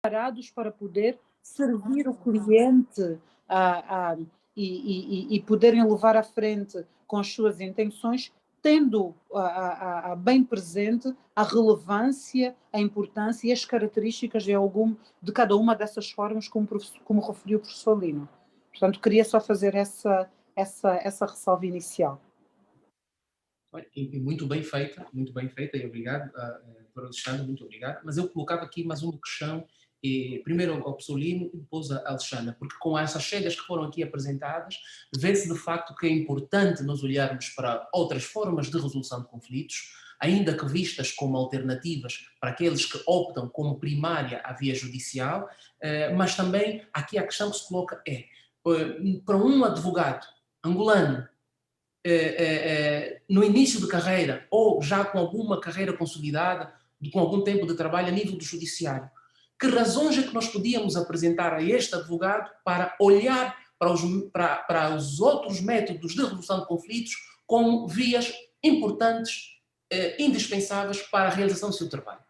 preparados para poder servir o cliente e poderem levar à frente com as suas intenções, tendo bem presente a relevância, a importância e as características de cada uma dessas formas, como referiu o professor Lino. Portanto, queria só fazer essa ressalva inicial. E muito bem feita, e obrigado, doutor Alexandre, muito obrigado. Mas eu colocava aqui mais uma questão, primeiro ao professor Lino e depois à Alexandra, porque com essas chegas que foram aqui apresentadas, vê-se de facto que é importante nós olharmos para outras formas de resolução de conflitos, ainda que vistas como alternativas para aqueles que optam como primária a via judicial, mas também aqui a questão que se coloca é, para um advogado angolano, no início de carreira ou já com alguma carreira consolidada, com algum tempo de trabalho a nível do judiciário, que razões é que nós podíamos apresentar a este advogado para olhar para os outros métodos de resolução de conflitos como vias importantes, indispensáveis para a realização do seu trabalho?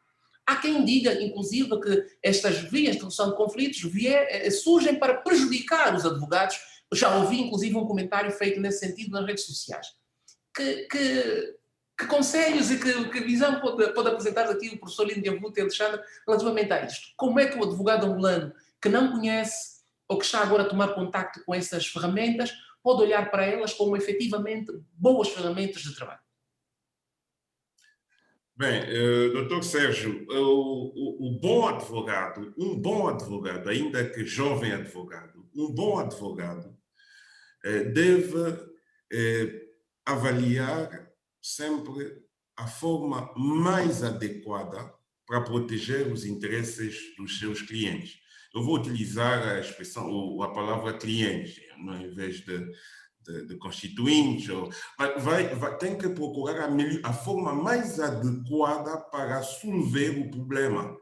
Há quem diga, inclusive, que estas vias de resolução de conflitos surgem para prejudicar os advogados. Eu já ouvi, inclusive, um comentário feito nesse sentido nas redes sociais. Que conselhos e que visão pode apresentar aqui o professor Lino de Avuto e Alexandre relativamente a isto? Como é que o advogado angolano que não conhece ou que está agora a tomar contacto com essas ferramentas pode olhar para elas como efetivamente boas ferramentas de trabalho? Bem, doutor Sérgio, um bom advogado, ainda que jovem advogado, um bom advogado deve avaliar sempre a forma mais adequada para proteger os interesses dos seus clientes. Eu vou utilizar a expressão, a palavra cliente, em vez de constituintes, tem que procurar a forma mais adequada para resolver o problema.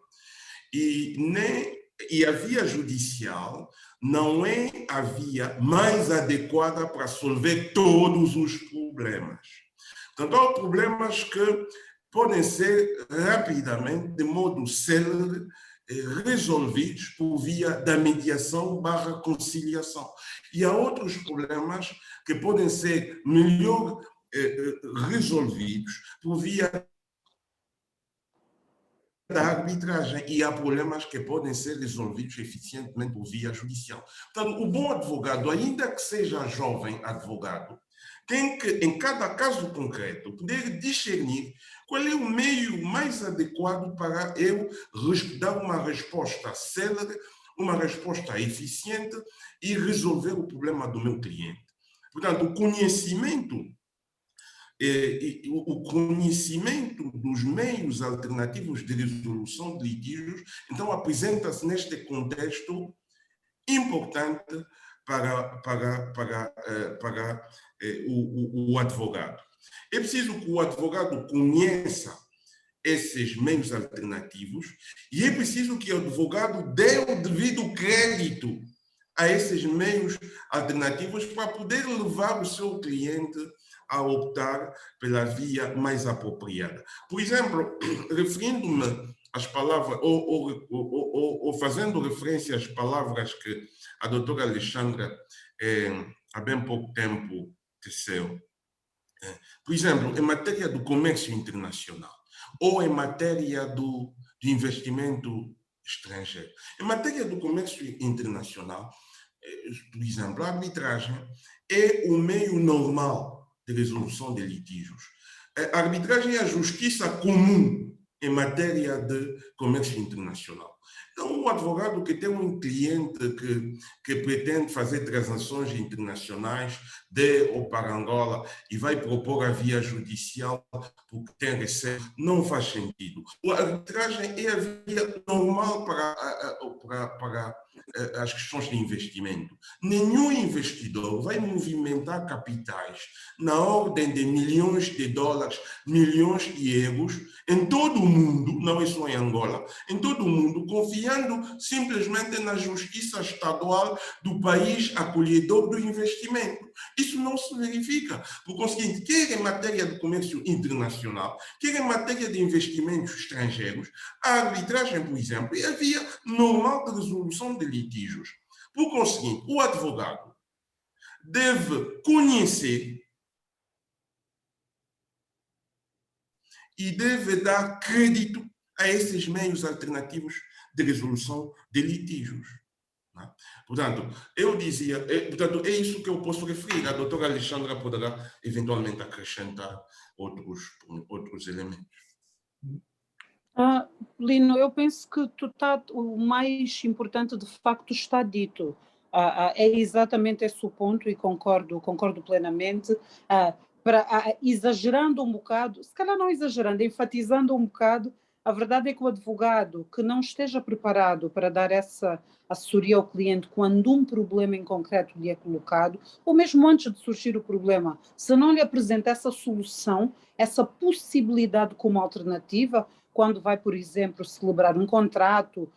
E a via judicial não é a via mais adequada para resolver todos os problemas. Portanto, há problemas que podem ser rapidamente, de modo célere, resolvidos por via da mediação/conciliação. E há outros problemas que podem ser melhor resolvidos por via da arbitragem, e há problemas que podem ser resolvidos eficientemente por via judicial. Portanto, o bom advogado, ainda que seja jovem advogado, tem que, em cada caso concreto, poder discernir qual é o meio mais adequado para eu dar uma resposta célere, uma resposta eficiente e resolver o problema do meu cliente. Portanto, o conhecimento dos meios alternativos de resolução de litígios, então, apresenta-se neste contexto importante para o advogado. É preciso que o advogado conheça esses meios alternativos e é preciso que o advogado dê o devido crédito a esses meios alternativos para poder levar o seu cliente a optar pela via mais apropriada. Por exemplo, referindo-me às palavras, ou fazendo referência às palavras que a doutora Alexandra há bem pouco tempo teceu. Por exemplo, em matéria do comércio internacional ou em matéria do investimento estrangeiro. Em matéria do comércio internacional, por exemplo, a arbitragem é o meio normal de resolução de litígios. A arbitragem é a justiça comum em matéria de comércio internacional. Então, o advogado que tem um cliente que pretende fazer transações internacionais de ou para Angola e vai propor a via judicial porque tem receio, não faz sentido. A arbitragem é a via normal para as questões de investimento. Nenhum investidor vai movimentar capitais na ordem de milhões de dólares, milhões de euros, em todo o mundo, não é só em Angola, em todo o mundo, confiando simplesmente na justiça estadual do país acolhedor do investimento. Isso não se verifica, porque é o seguinte, quer em matéria de comércio internacional, quer em matéria de investimentos estrangeiros, a arbitragem, por exemplo, é a via normal de resolução de litígios. Porque é o seguinte, o advogado deve conhecer e deve dar crédito a esses meios alternativos de resolução de litígios. Portanto, eu dizia, portanto, é isso que eu posso referir. A doutora Alexandra poderá eventualmente acrescentar outros elementos. Lino, eu penso que o mais importante de facto está dito. É exatamente esse o ponto e concordo plenamente. Exagerando um bocado, se calhar não exagerando, enfatizando um bocado, a verdade é que o advogado que não esteja preparado para dar essa assessoria ao cliente quando um problema em concreto lhe é colocado, ou mesmo antes de surgir o problema, se não lhe apresenta essa solução, essa possibilidade como alternativa, quando vai, por exemplo, celebrar um contrato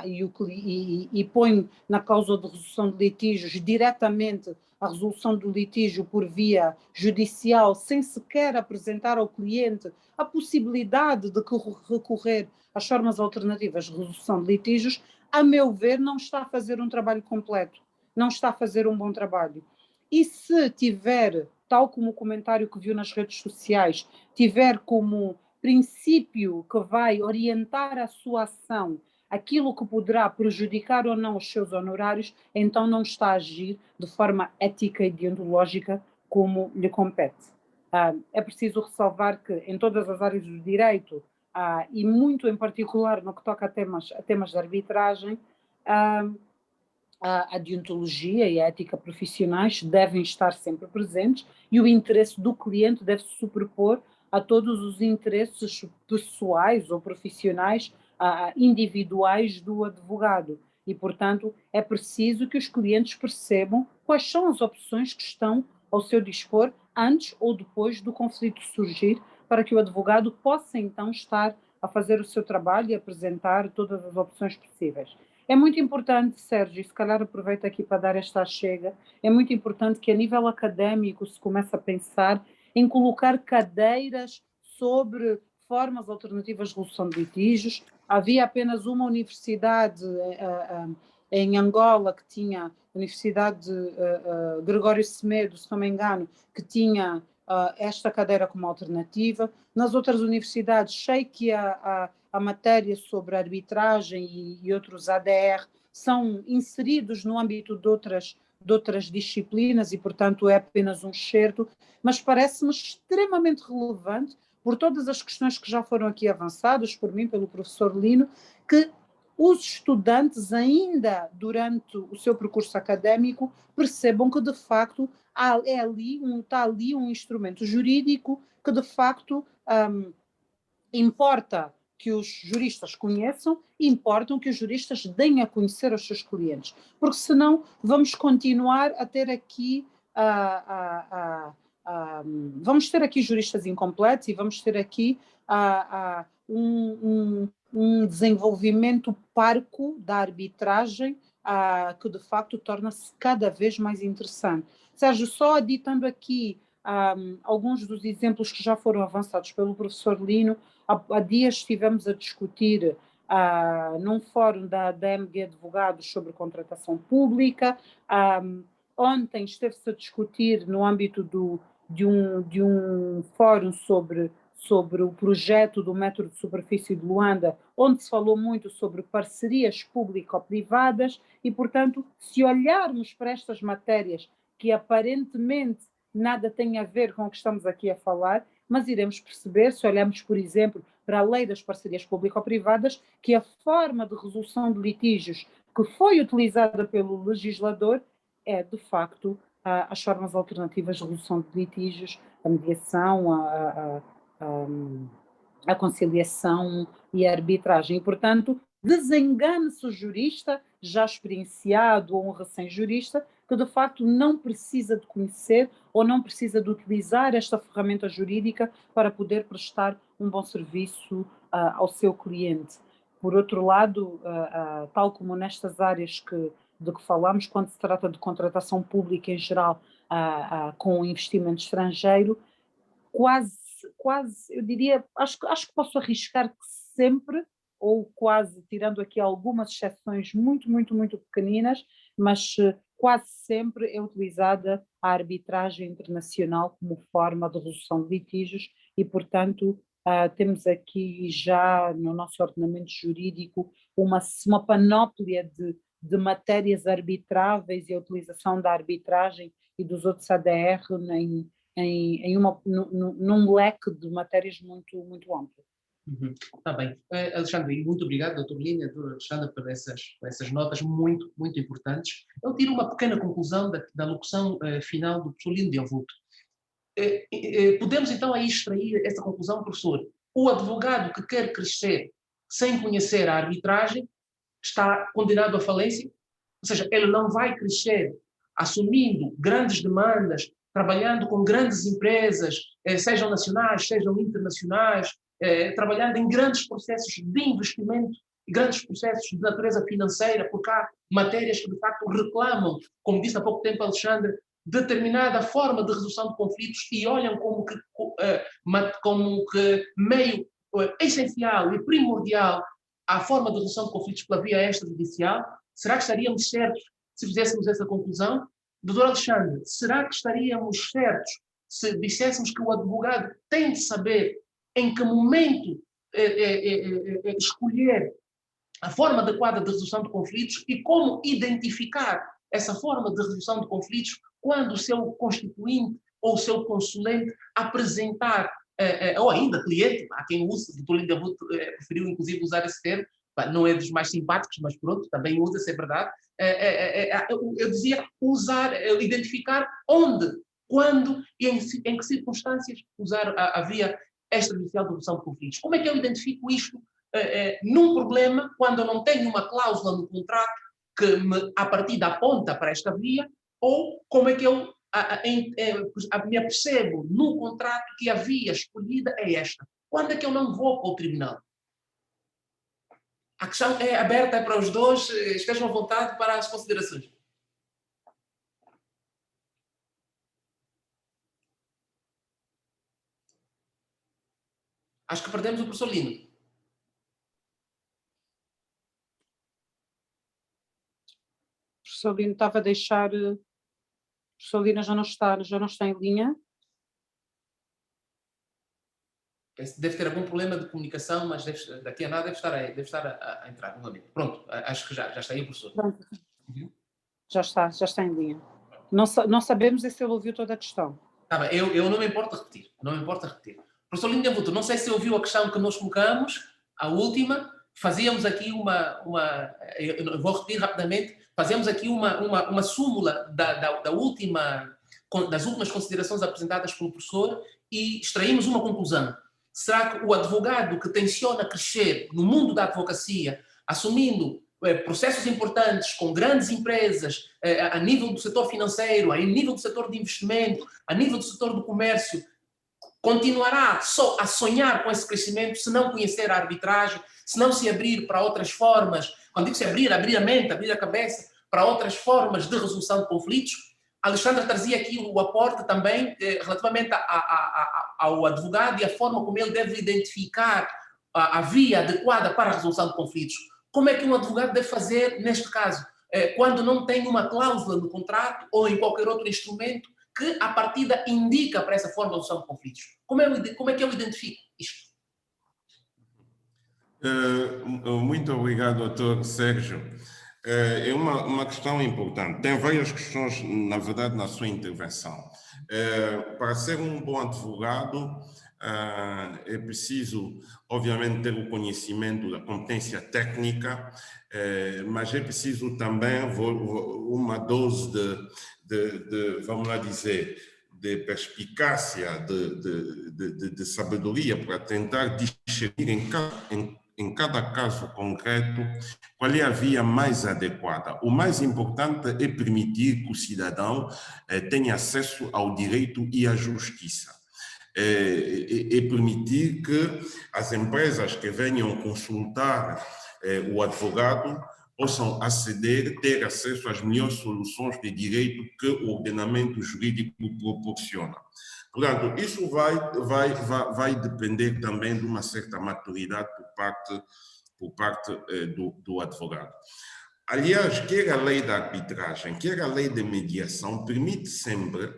e põe na causa de resolução de litígios diretamente a resolução do litígio por via judicial, sem sequer apresentar ao cliente a possibilidade de recorrer às formas alternativas de resolução de litígios, a meu ver, não está a fazer um trabalho completo, não está a fazer um bom trabalho. E se tiver, tal como o comentário que viu nas redes sociais, tiver como princípio que vai orientar a sua ação aquilo que poderá prejudicar ou não os seus honorários, então não está a agir de forma ética e deontológica como lhe compete. É preciso ressalvar que em todas as áreas do direito, e muito em particular no que toca a temas de arbitragem, a deontologia e a ética profissionais devem estar sempre presentes e o interesse do cliente deve se sobrepor a todos os interesses pessoais ou profissionais individuais do advogado. E, portanto, é preciso que os clientes percebam quais são as opções que estão ao seu dispor antes ou depois do conflito surgir, para que o advogado possa, então, estar a fazer o seu trabalho e apresentar todas as opções possíveis. É muito importante, Sérgio, e se calhar aproveito aqui para dar esta chega, é muito importante que a nível académico se comece a pensar em colocar cadeiras sobre formas alternativas de resolução de litígios. Havia apenas uma universidade em Angola que tinha, a Universidade de Gregório Semedo, se não me engano, que tinha esta cadeira como alternativa. Nas outras universidades, sei que a matéria sobre arbitragem e outros ADR são inseridos no âmbito de outras disciplinas e, portanto, é apenas um excerto, mas parece-me extremamente relevante, por todas as questões que já foram aqui avançadas por mim, pelo professor Lino, que os estudantes, ainda durante o seu percurso académico, percebam que, de facto, está ali um instrumento jurídico que, de facto, importa que os juristas conheçam e importam que os juristas deem a conhecer aos seus clientes, porque senão vamos continuar a ter aqui vamos ter aqui juristas incompletos e vamos ter aqui um desenvolvimento parco da arbitragem que de facto torna-se cada vez mais interessante. Sérgio, só aditando aqui alguns dos exemplos que já foram avançados pelo professor Lino, há dias estivemos a discutir num fórum da MG Advogados sobre contratação pública, ontem esteve-se a discutir no âmbito de um fórum sobre o projeto do metro de superfície de Luanda, onde se falou muito sobre parcerias público-privadas e, portanto, se olharmos para estas matérias que aparentemente nada têm a ver com o que estamos aqui a falar, mas iremos perceber, se olharmos, por exemplo, para a lei das parcerias público-privadas, que a forma de resolução de litígios que foi utilizada pelo legislador é, de facto, as formas alternativas de resolução de litígios, a mediação, a conciliação e a arbitragem. E, portanto, Desengane-se o jurista já experienciado ou um recém-jurista que de facto não precisa de conhecer ou não precisa de utilizar esta ferramenta jurídica para poder prestar um bom serviço ao seu cliente. Por outro lado, tal como nestas áreas de que falamos, quando se trata de contratação pública em geral, com investimento estrangeiro, quase, eu diria, acho que posso arriscar que sempre, ou quase, tirando aqui algumas exceções muito pequeninas, mas quase sempre é utilizada a arbitragem internacional como forma de resolução de litígios e, portanto, temos aqui já no nosso ordenamento jurídico uma panóplia de matérias arbitráveis e a utilização da arbitragem e dos outros ADR num leque de matérias muito amplo. Está bem. Alexandre, muito obrigado, doutor Lina, doutor Alexandre, por essas notas muito importantes. Eu tiro uma pequena conclusão da locução final do professor Lino de Avuto. Podemos então aí extrair essa conclusão, professor. O advogado que quer crescer sem conhecer a arbitragem está condenado à falência? Ou seja, ele não vai crescer assumindo grandes demandas, trabalhando com grandes empresas, sejam nacionais, sejam internacionais, trabalhando em grandes processos de investimento, grandes processos de natureza financeira, porque há matérias que de facto reclamam, como disse há pouco tempo Alexandre, determinada forma de resolução de conflitos e olham como que meio essencial e primordial à forma de resolução de conflitos pela via extrajudicial. Será que estaríamos certos se fizéssemos essa conclusão? Doutor Alexandre, será que estaríamos certos se disséssemos que o advogado tem de saber em que momento escolher a forma adequada de resolução de conflitos e como identificar essa forma de resolução de conflitos quando o seu constituinte ou o seu consulente apresentar, ou ainda cliente, há quem use, o doutor Lino de Avuto preferiu inclusive usar esse termo, não é dos mais simpáticos, mas pronto, também usa-se, é verdade. Eu dizia identificar onde, quando e em que circunstâncias usar a via extrajudicial de resolução de conflitos. Como é que eu identifico isto num problema quando eu não tenho uma cláusula no contrato que a partida aponta para esta via, ou como é que eu me apercebo no contrato que a via escolhida é esta? Quando é que eu não vou para o tribunal? A questão é aberta para os dois, estejam à vontade para as considerações. Acho que perdemos o professor Lino. O professor Lino estava a deixar... O professor Lino já não está em linha. Deve ter algum problema de comunicação, mas daqui a nada deve estar a entrar novamente. Pronto, acho que já está aí o professor. Já está em linha. Não sabemos se ele ouviu toda a questão. Tá bem, eu não me importo repetir. Professor Lino de Avuto, não sei se ouviu a questão que nós colocamos, a última. Fazíamos aqui eu vou repetir rapidamente, fazíamos aqui uma súmula das últimas considerações apresentadas pelo professor e extraímos uma conclusão. Será que o advogado que tenciona crescer no mundo da advocacia, assumindo processos importantes com grandes empresas, a nível do setor financeiro, a nível do setor de investimento, a nível do setor do comércio, continuará só a sonhar com esse crescimento se não conhecer a arbitragem, se não se abrir para outras formas, quando digo se abrir a mente, abrir a cabeça para outras formas de resolução de conflitos? Alexandre trazia aqui o aporte também relativamente ao advogado e a forma como ele deve identificar a via adequada para a resolução de conflitos. Como é que um advogado deve fazer neste caso? Quando não tem uma cláusula no contrato ou em qualquer outro instrumento que a partida indica para essa forma de resolução de conflitos. Como é que eu identifico isto? Muito obrigado, doutor Sérgio. É uma questão importante. Tem várias questões, na verdade, na sua intervenção. Para ser um bom advogado, é preciso, obviamente, ter o conhecimento da competência técnica, mas é preciso também uma dose vamos lá dizer, de perspicácia, de sabedoria para tentar discernir em cada caso concreto, qual é a via mais adequada. O mais importante é permitir que o cidadão tenha acesso ao direito e à justiça. E permitir que as empresas que venham consultar o advogado possam aceder, ter acesso às melhores soluções de direito que o ordenamento jurídico proporciona. Portanto, isso vai depender também de uma certa maturidade por parte do advogado. Aliás, quer a lei da arbitragem, quer a lei de mediação, permite sempre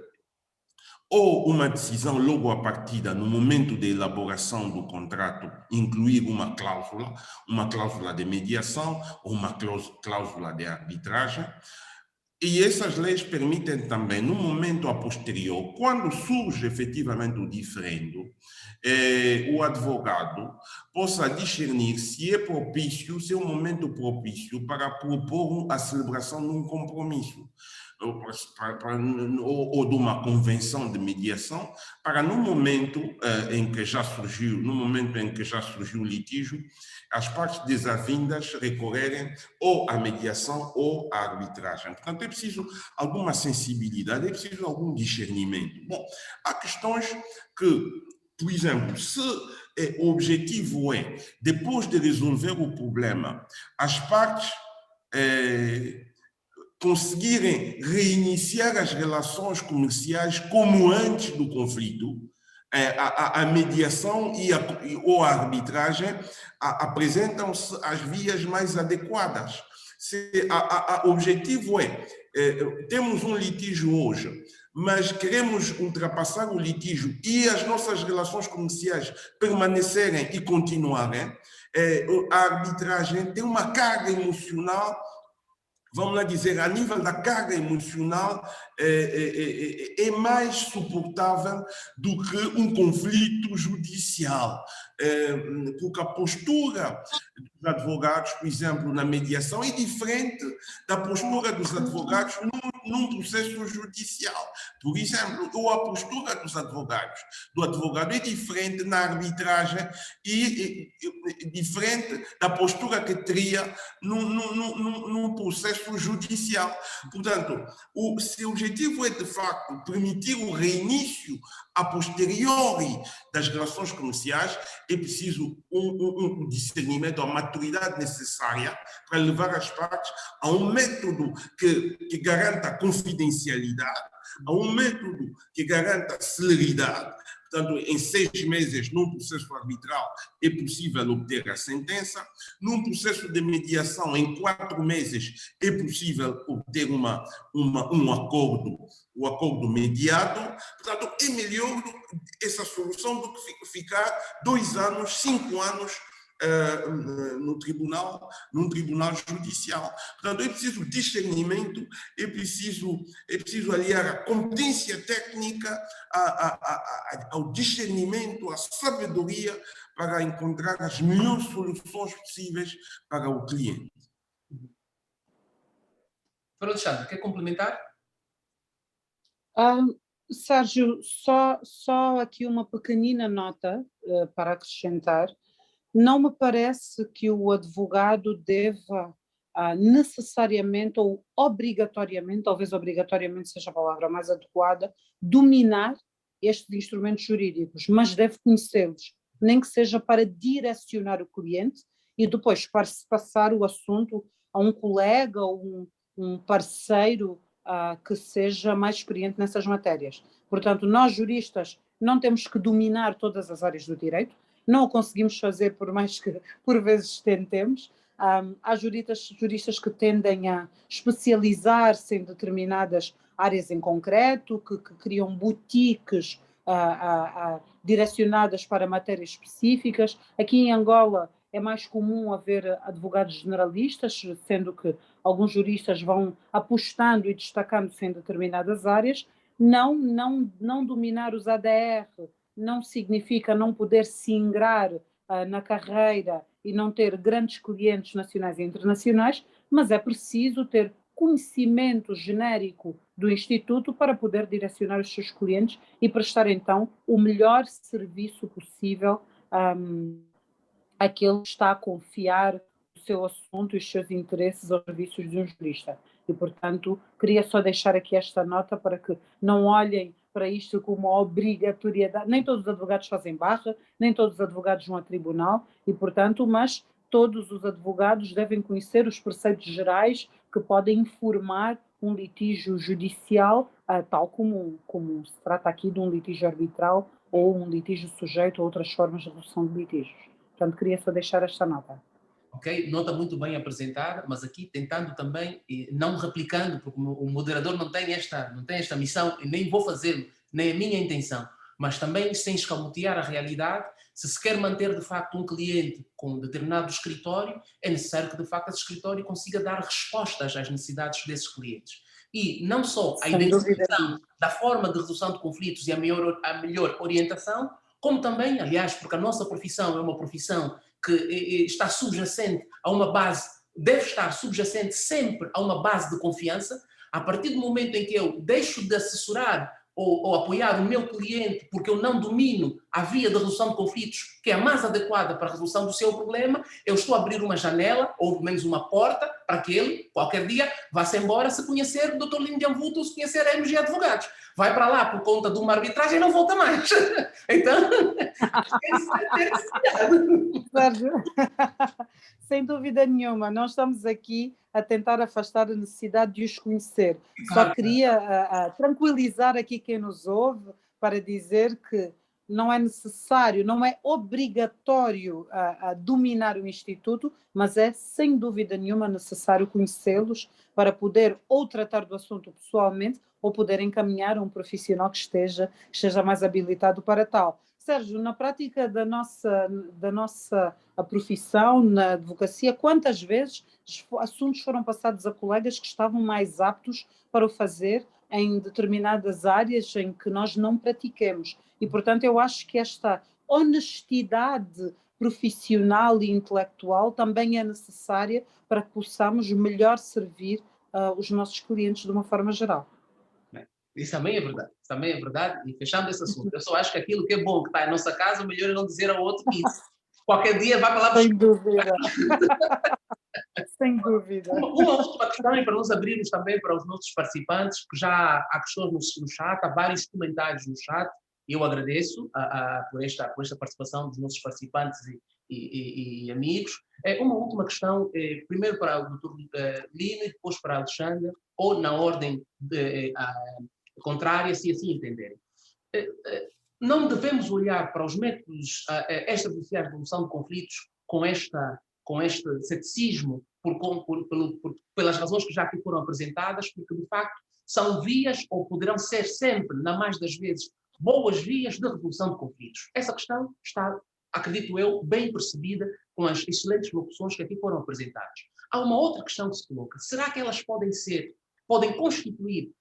ou uma decisão logo à partida, no momento da elaboração do contrato, incluir uma cláusula de mediação ou uma cláusula de arbitragem. E essas leis permitem também, no momento a posterior, quando surge efetivamente o diferendo, o advogado possa discernir se é propício, se é um momento propício para propor a celebração de um compromisso ou de uma convenção de mediação, para no momento em que já surgiu o litígio, as partes desavindas recorrerem ou à mediação ou à arbitragem. Portanto, é preciso alguma sensibilidade, é preciso algum discernimento. Bom, há questões que, por exemplo, se o objetivo é, depois de resolver o problema, as partes conseguirem reiniciar as relações comerciais como antes do conflito, a mediação ou a arbitragem apresentam-se as vias mais adequadas. O objetivo é, temos um litígio hoje, mas queremos ultrapassar o litígio e as nossas relações comerciais permanecerem e continuarem, a arbitragem tem uma carga emocional, vamos lá dizer, a nível da carga emocional, é mais suportável do que um conflito judicial. Porque a postura dos advogados, por exemplo, na mediação, é diferente da postura dos advogados num processo judicial. Por exemplo, ou a postura do advogado é diferente na arbitragem e diferente da postura que teria num processo judicial. Portanto, se o objetivo é, de facto, permitir o reinício a posteriori das relações comerciais, é preciso um discernimento, a maturidade necessária para levar as partes a um método que garanta a confidencialidade, a um método que garanta a celeridade. Portanto, em 6 meses, num processo arbitral, é possível obter a sentença. Num processo de mediação, em 4 meses, é possível obter um acordo, o acordo mediado. Portanto, é melhor essa solução do que ficar 2 anos, 5 anos num tribunal judicial. Portanto, é preciso discernimento, é preciso aliar a competência técnica ao discernimento, à sabedoria, para encontrar as melhores soluções possíveis para o cliente. Doutor Alexandre, quer complementar? Sérgio, só aqui uma pequenina nota para acrescentar. Não me parece que o advogado deva necessariamente ou obrigatoriamente, talvez obrigatoriamente seja a palavra mais adequada, dominar estes instrumentos jurídicos, mas deve conhecê-los, nem que seja para direcionar o cliente e depois para se passar o assunto a um colega ou um parceiro que seja mais experiente nessas matérias. Portanto, nós juristas não temos que dominar todas as áreas do direito, não o conseguimos fazer por mais que por vezes tentemos. Há juristas que tendem a especializar-se em determinadas áreas em concreto, que criam boutiques direcionadas para matérias específicas. Aqui em Angola é mais comum haver advogados generalistas, sendo que alguns juristas vão apostando e destacando-se em determinadas áreas. Não dominar os ADR não significa não poder se ingrar na carreira e não ter grandes clientes nacionais e internacionais, mas é preciso ter conhecimento genérico do Instituto para poder direcionar os seus clientes e prestar então o melhor serviço possível aquele que está a confiar o seu assunto e os seus interesses aos serviços de um jurista. E, portanto, queria só deixar aqui esta nota para que não olhem para isto como uma obrigatoriedade. Nem todos os advogados fazem barra, nem todos os advogados vão a tribunal, e, portanto, mas todos os advogados devem conhecer os preceitos gerais que podem informar um litígio judicial, tal como se trata aqui de um litígio arbitral ou um litígio sujeito a outras formas de resolução de litígios. Portanto, queria só deixar esta nota. Ok, nota muito bem apresentada, mas aqui tentando também, não replicando, porque o moderador não tem esta missão, e nem vou fazê-lo, nem é minha intenção, mas também sem escamotear a realidade. Se quer manter de facto um cliente com um determinado escritório, é necessário que de facto esse escritório consiga dar respostas às necessidades desses clientes. E não só a identificação da forma de resolução de conflitos e a melhor orientação, como também, aliás, porque a nossa profissão é uma profissão que está subjacente a uma base, deve estar subjacente sempre a uma base de confiança. A partir do momento em que eu deixo de assessorar ou apoiar o meu cliente porque eu não domino a via de resolução de conflitos que é a mais adequada para a resolução do seu problema, eu estou a abrir uma janela, ou pelo menos uma porta, para que ele, qualquer dia, vá-se embora se conhecer o Dr. Lino de Amvuto ou se conhecer a MG Advogados. Vai para lá por conta de uma arbitragem e não volta mais. Então, ter esse cuidado. Sérgio, sem dúvida nenhuma, nós estamos aqui a tentar afastar a necessidade de os conhecer. Só queria tranquilizar aqui quem nos ouve para dizer que não é necessário, não é obrigatório a dominar o Instituto, mas é sem dúvida nenhuma necessário conhecê-los para poder ou tratar do assunto pessoalmente ou poder encaminhar um profissional que esteja mais habilitado para tal. Sérgio, na prática da nossa profissão, na advocacia, quantas vezes assuntos foram passados a colegas que estavam mais aptos para o fazer em determinadas áreas em que nós não pratiquemos? E, portanto, eu acho que esta honestidade profissional e intelectual também é necessária para que possamos melhor servir os nossos clientes de uma forma geral. Isso também é verdade, isso também é verdade. E fechando esse assunto, eu só acho que aquilo que é bom que está em nossa casa, o melhor é não dizer ao outro que isso. Qualquer dia vai para lá buscar. Sem dúvida. Sem dúvida. Uma última questão, e para nos abrirmos também para os nossos participantes, que já há questões no chat, há vários comentários no chat, e eu agradeço por esta participação dos nossos participantes e amigos. Uma última questão, primeiro para o Dr. Lino e depois para a Alexandra, ou na ordem contrária, se assim entenderem. Não devemos olhar para os métodos extrajudiciais de resolução de conflitos com este ceticismo pelas razões que já aqui foram apresentadas, porque de facto são vias, ou poderão ser sempre, na mais das vezes, boas vias de resolução de conflitos. Essa questão está, acredito eu, bem percebida com as excelentes locuções que aqui foram apresentadas. Há uma outra questão que se coloca. Será que elas podem constituir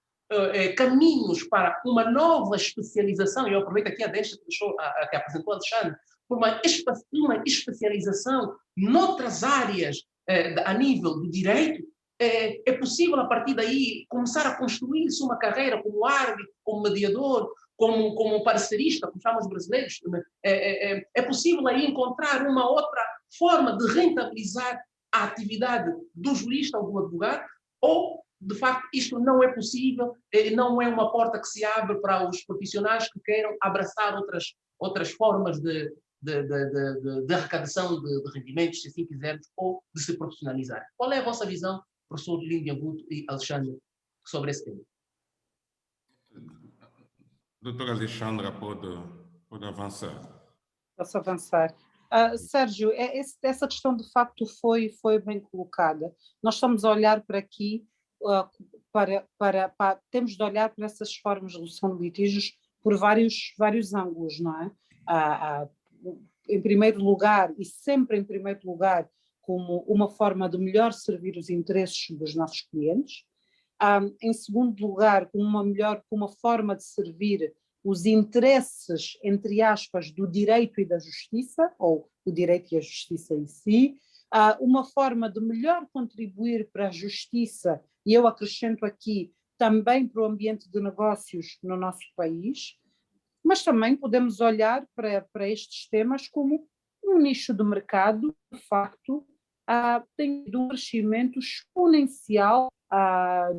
caminhos para uma nova especialização? E eu aproveito aqui a deixa que apresentou a Alexandre, por uma especialização noutras áreas a nível do direito. É possível, a partir daí, começar a construir-se uma carreira como árbitro, como mediador, como parcerista, como chamam os brasileiros. É possível aí encontrar uma outra forma de rentabilizar a atividade do jurista ou do advogado? Ou, de facto, isto não é possível, não é uma porta que se abre para os profissionais que queiram abraçar outras formas de arrecadação de rendimentos, se assim quisermos, ou de se profissionalizar? Qual é a vossa visão, professor Lino de Amvuto e Alexandre, sobre esse tema? Doutora Alexandra, pode avançar. Posso avançar. Sérgio, essa questão de facto foi bem colocada. Nós estamos a olhar para aqui, temos de olhar para essas formas de resolução de litígios por vários ângulos, não é? Em primeiro lugar, e sempre em primeiro lugar, como uma forma de melhor servir os interesses dos nossos clientes. Em segundo lugar, como uma forma de servir os interesses, entre aspas, do direito e da justiça, ou o direito e a justiça em si, uma forma de melhor contribuir para a justiça, e eu acrescento aqui também para o ambiente de negócios no nosso país, mas também podemos olhar para estes temas como um nicho de mercado, de facto, tem tido um crescimento exponencial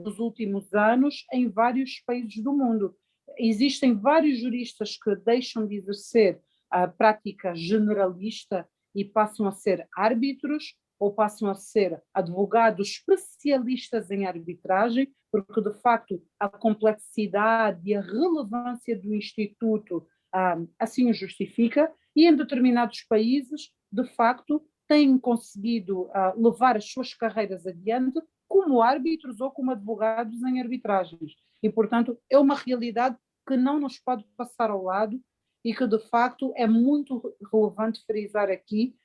nos últimos anos em vários países do mundo. Existem vários juristas que deixam de exercer a prática generalista e passam a ser árbitros ou passam a ser advogados especialistas em arbitragem, porque de facto a complexidade e a relevância do instituto assim o justifica, e em determinados países, de facto, têm conseguido levar as suas carreiras adiante como árbitros ou como advogados em arbitragens. E, portanto, é uma realidade que não nos pode passar ao lado e que, de facto, é muito relevante frisar aqui,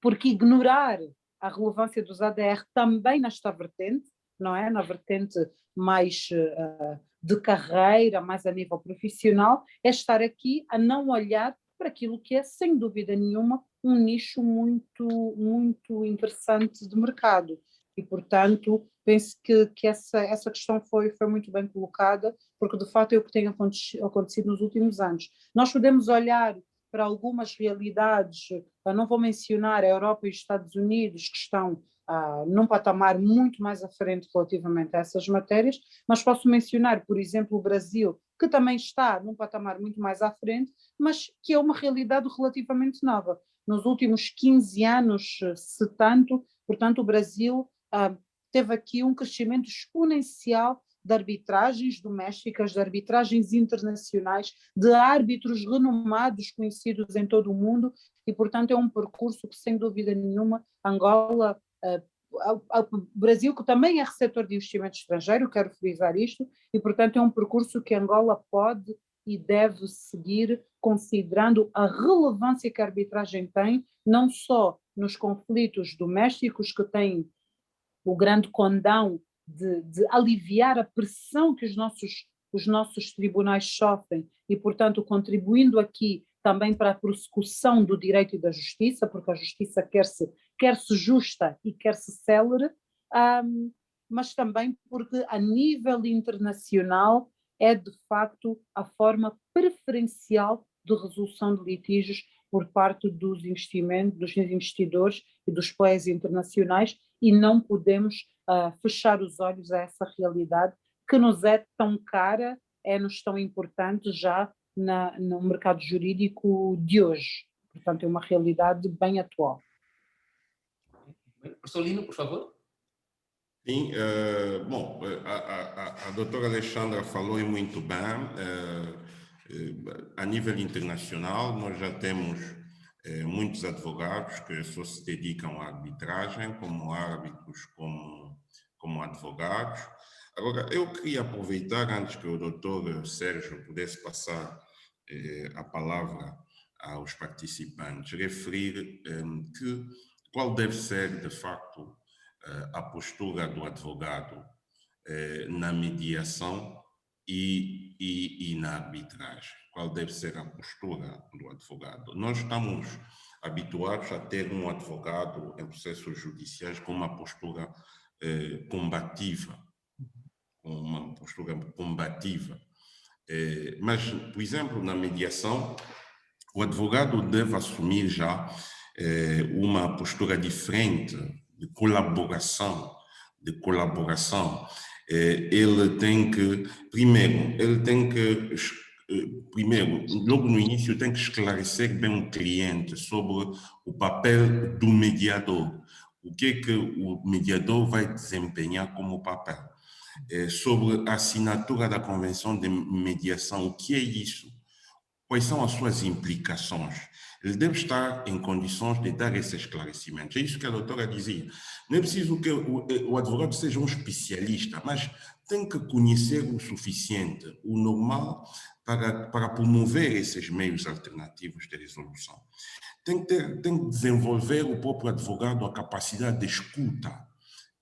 porque ignorar a relevância dos ADR também nesta vertente, não é? Na vertente mais de carreira, mais a nível profissional, é estar aqui a não olhar para aquilo que é, sem dúvida nenhuma, um nicho muito, muito interessante de mercado. E, portanto, penso que essa questão foi muito bem colocada, porque, de facto, é o que tem acontecido nos últimos anos. Nós podemos olhar para algumas realidades, não vou mencionar a Europa e os Estados Unidos, que estão num patamar muito mais à frente relativamente a essas matérias, mas posso mencionar, por exemplo, o Brasil, que também está num patamar muito mais à frente, mas que é uma realidade relativamente nova. Nos últimos 15 anos, se tanto, portanto, o Brasil teve aqui um crescimento exponencial de arbitragens domésticas, de arbitragens internacionais, de árbitros renomados, conhecidos em todo o mundo, e, portanto, é um percurso que, sem dúvida nenhuma, Angola, o Brasil, que também é receptor de investimento estrangeiro, quero frisar isto, e, portanto, é um percurso que Angola pode e deve seguir, considerando a relevância que a arbitragem tem, não só nos conflitos domésticos, que têm o grande condão de aliviar a pressão que os nossos tribunais sofrem e, portanto, contribuindo aqui também para a prossecução do direito e da justiça, porque a justiça quer-se justa e quer-se célere, mas também porque a nível internacional é de facto a forma preferencial de resolução de litígios por parte dos investidores e dos players internacionais, e não podemos fechar os olhos a essa realidade que nos é tão cara, é-nos tão importante já no mercado jurídico de hoje. Portanto, é uma realidade bem atual. Professor Lino, por favor. Sim, bom, a doutora Alexandra falou muito bem. A nível internacional, nós já temos muitos advogados que só se dedicam à arbitragem, como árbitros, como advogados. Agora, eu queria aproveitar, antes que o doutor Sérgio pudesse passar a palavra aos participantes, referir qual deve ser, de facto, a postura do advogado na mediação e na arbitragem. Qual deve ser a postura do advogado? Nós estamos habituados a ter um advogado em processos judiciais com uma postura combativa, mas, por exemplo, na mediação, o advogado deve assumir já uma postura diferente de colaboração. Ele tem que, primeiro, logo no início, tem que esclarecer bem o cliente sobre o papel do mediador. O que o mediador vai desempenhar como papel. Sobre a assinatura da Convenção de Mediação, o que é isso? Quais são as suas implicações? Ele deve estar em condições de dar esse esclarecimento. É isso que a doutora dizia. Não é preciso que o advogado seja um especialista, mas tem que conhecer o suficiente, o normal, para promover esses meios alternativos de resolução. Tem que desenvolver o próprio advogado a capacidade de escuta,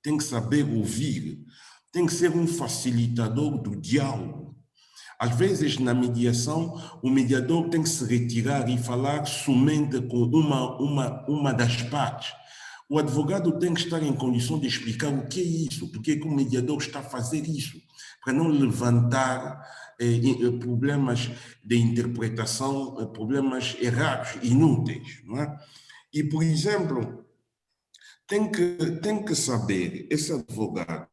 tem que saber ouvir, tem que ser um facilitador do diálogo. Às vezes, na mediação, o mediador tem que se retirar e falar somente com uma das partes. O advogado tem que estar em condição de explicar o que é isso, porque que o mediador está a fazer isso. para não levantar problemas de interpretação, problemas errados, inúteis, não é? E, por exemplo, tem que saber, esse advogado,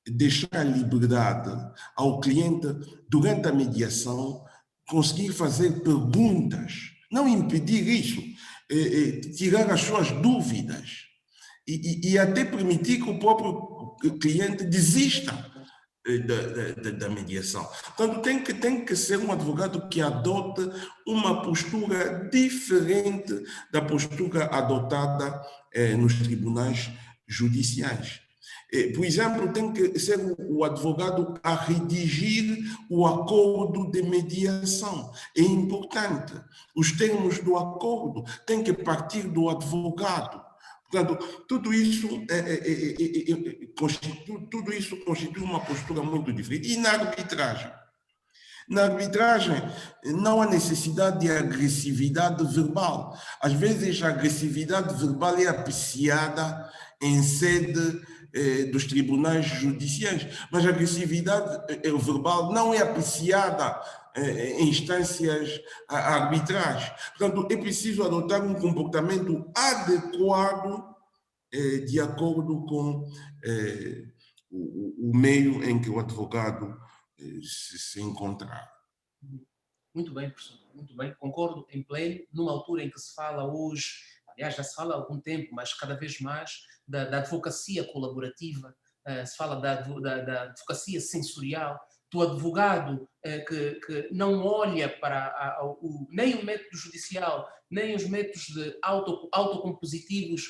deixar a liberdade ao cliente, durante a mediação, conseguir fazer perguntas, não impedir isso, tirar as suas dúvidas e até permitir que o próprio cliente desista da mediação. Portanto, tem que ser um advogado que adote uma postura diferente da postura adotada nos tribunais judiciais. Por exemplo, tem que ser o advogado a redigir o acordo de mediação. É importante. Os termos do acordo têm que partir do advogado. Portanto, tudo isso constitui uma postura muito diferente. E na arbitragem? Na arbitragem, não há necessidade de agressividade verbal. Às vezes, a agressividade verbal é apreciada em sede dos tribunais judiciais, mas a agressividade verbal não é apreciada em instâncias arbitrais. Portanto, é preciso adotar um comportamento adequado de acordo com o meio em que o advogado se encontrar. Muito bem, professor, muito bem. Concordo em pleno, numa altura em que se fala hoje, aliás, já se fala há algum tempo, mas cada vez mais, da advocacia colaborativa, se fala da advocacia sensorial, do advogado que não olha para nem o método judicial, nem os métodos de autocompositivos,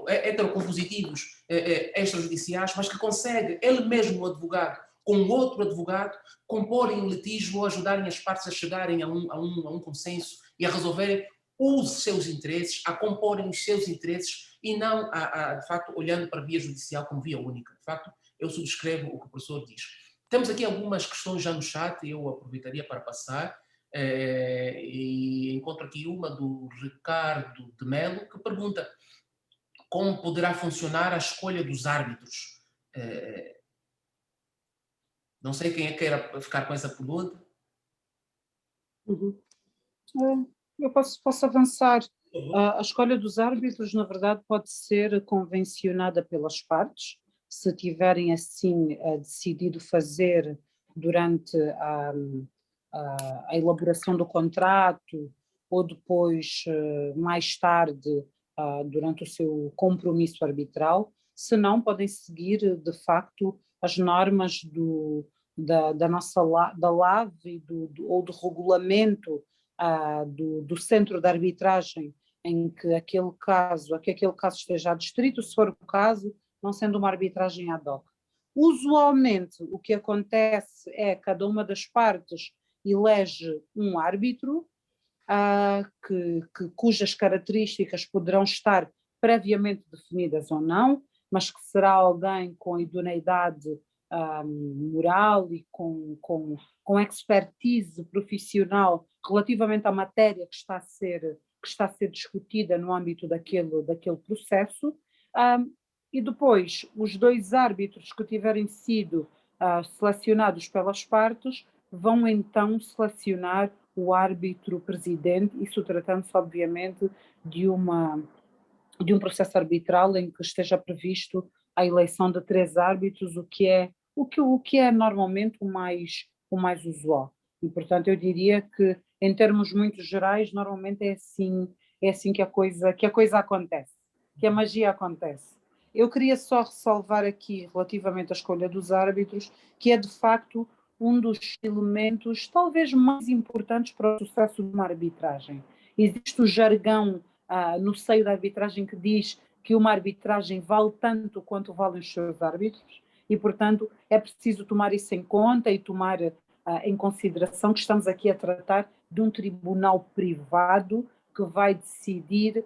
heterocompositivos extrajudiciais, mas que consegue, ele mesmo, o advogado, com outro advogado, comporem um litígio ou ajudarem as partes a chegarem a um consenso e a resolverem os seus interesses, a comporem os seus interesses e não, de facto, olhando para a via judicial como via única. De facto, eu subscrevo o que o professor diz. Temos aqui algumas questões já no chat, eu aproveitaria para passar, e encontro aqui uma do Ricardo de Melo, que pergunta como poderá funcionar a escolha dos árbitros. Não sei quem é que queira ficar com essa pergunta. Uhum. Eu posso avançar. A escolha dos árbitros, na verdade, pode ser convencionada pelas partes, se tiverem assim decidido fazer durante a elaboração do contrato ou depois, mais tarde, durante o seu compromisso arbitral. Se não, podem seguir, de facto, as normas da nossa da LAV ou do regulamento do centro de arbitragem em que aquele caso esteja adstrito, se for o caso, não sendo uma arbitragem ad hoc. Usualmente, o que acontece é que cada uma das partes elege um árbitro, cujas características poderão estar previamente definidas ou não, mas que será alguém com idoneidade moral e com expertise profissional relativamente à matéria que está a ser discutida no âmbito daquele processo. E depois, os dois árbitros que tiverem sido selecionados pelas partes vão então selecionar o árbitro presidente, isso tratando-se, obviamente, de um processo arbitral em que esteja previsto a eleição de 3 árbitros, o que é normalmente o mais usual. E, portanto, eu diria que, em termos muito gerais, normalmente é assim que a coisa acontece, que a magia acontece. Eu queria só ressalvar aqui, relativamente à escolha dos árbitros, que é de facto um dos elementos talvez mais importantes para o sucesso de uma arbitragem. Existe o jargão no seio da arbitragem que diz que uma arbitragem vale tanto quanto valem os seus árbitros e, portanto, é preciso tomar isso em conta e tomar em consideração que estamos aqui a tratar de um tribunal privado que vai decidir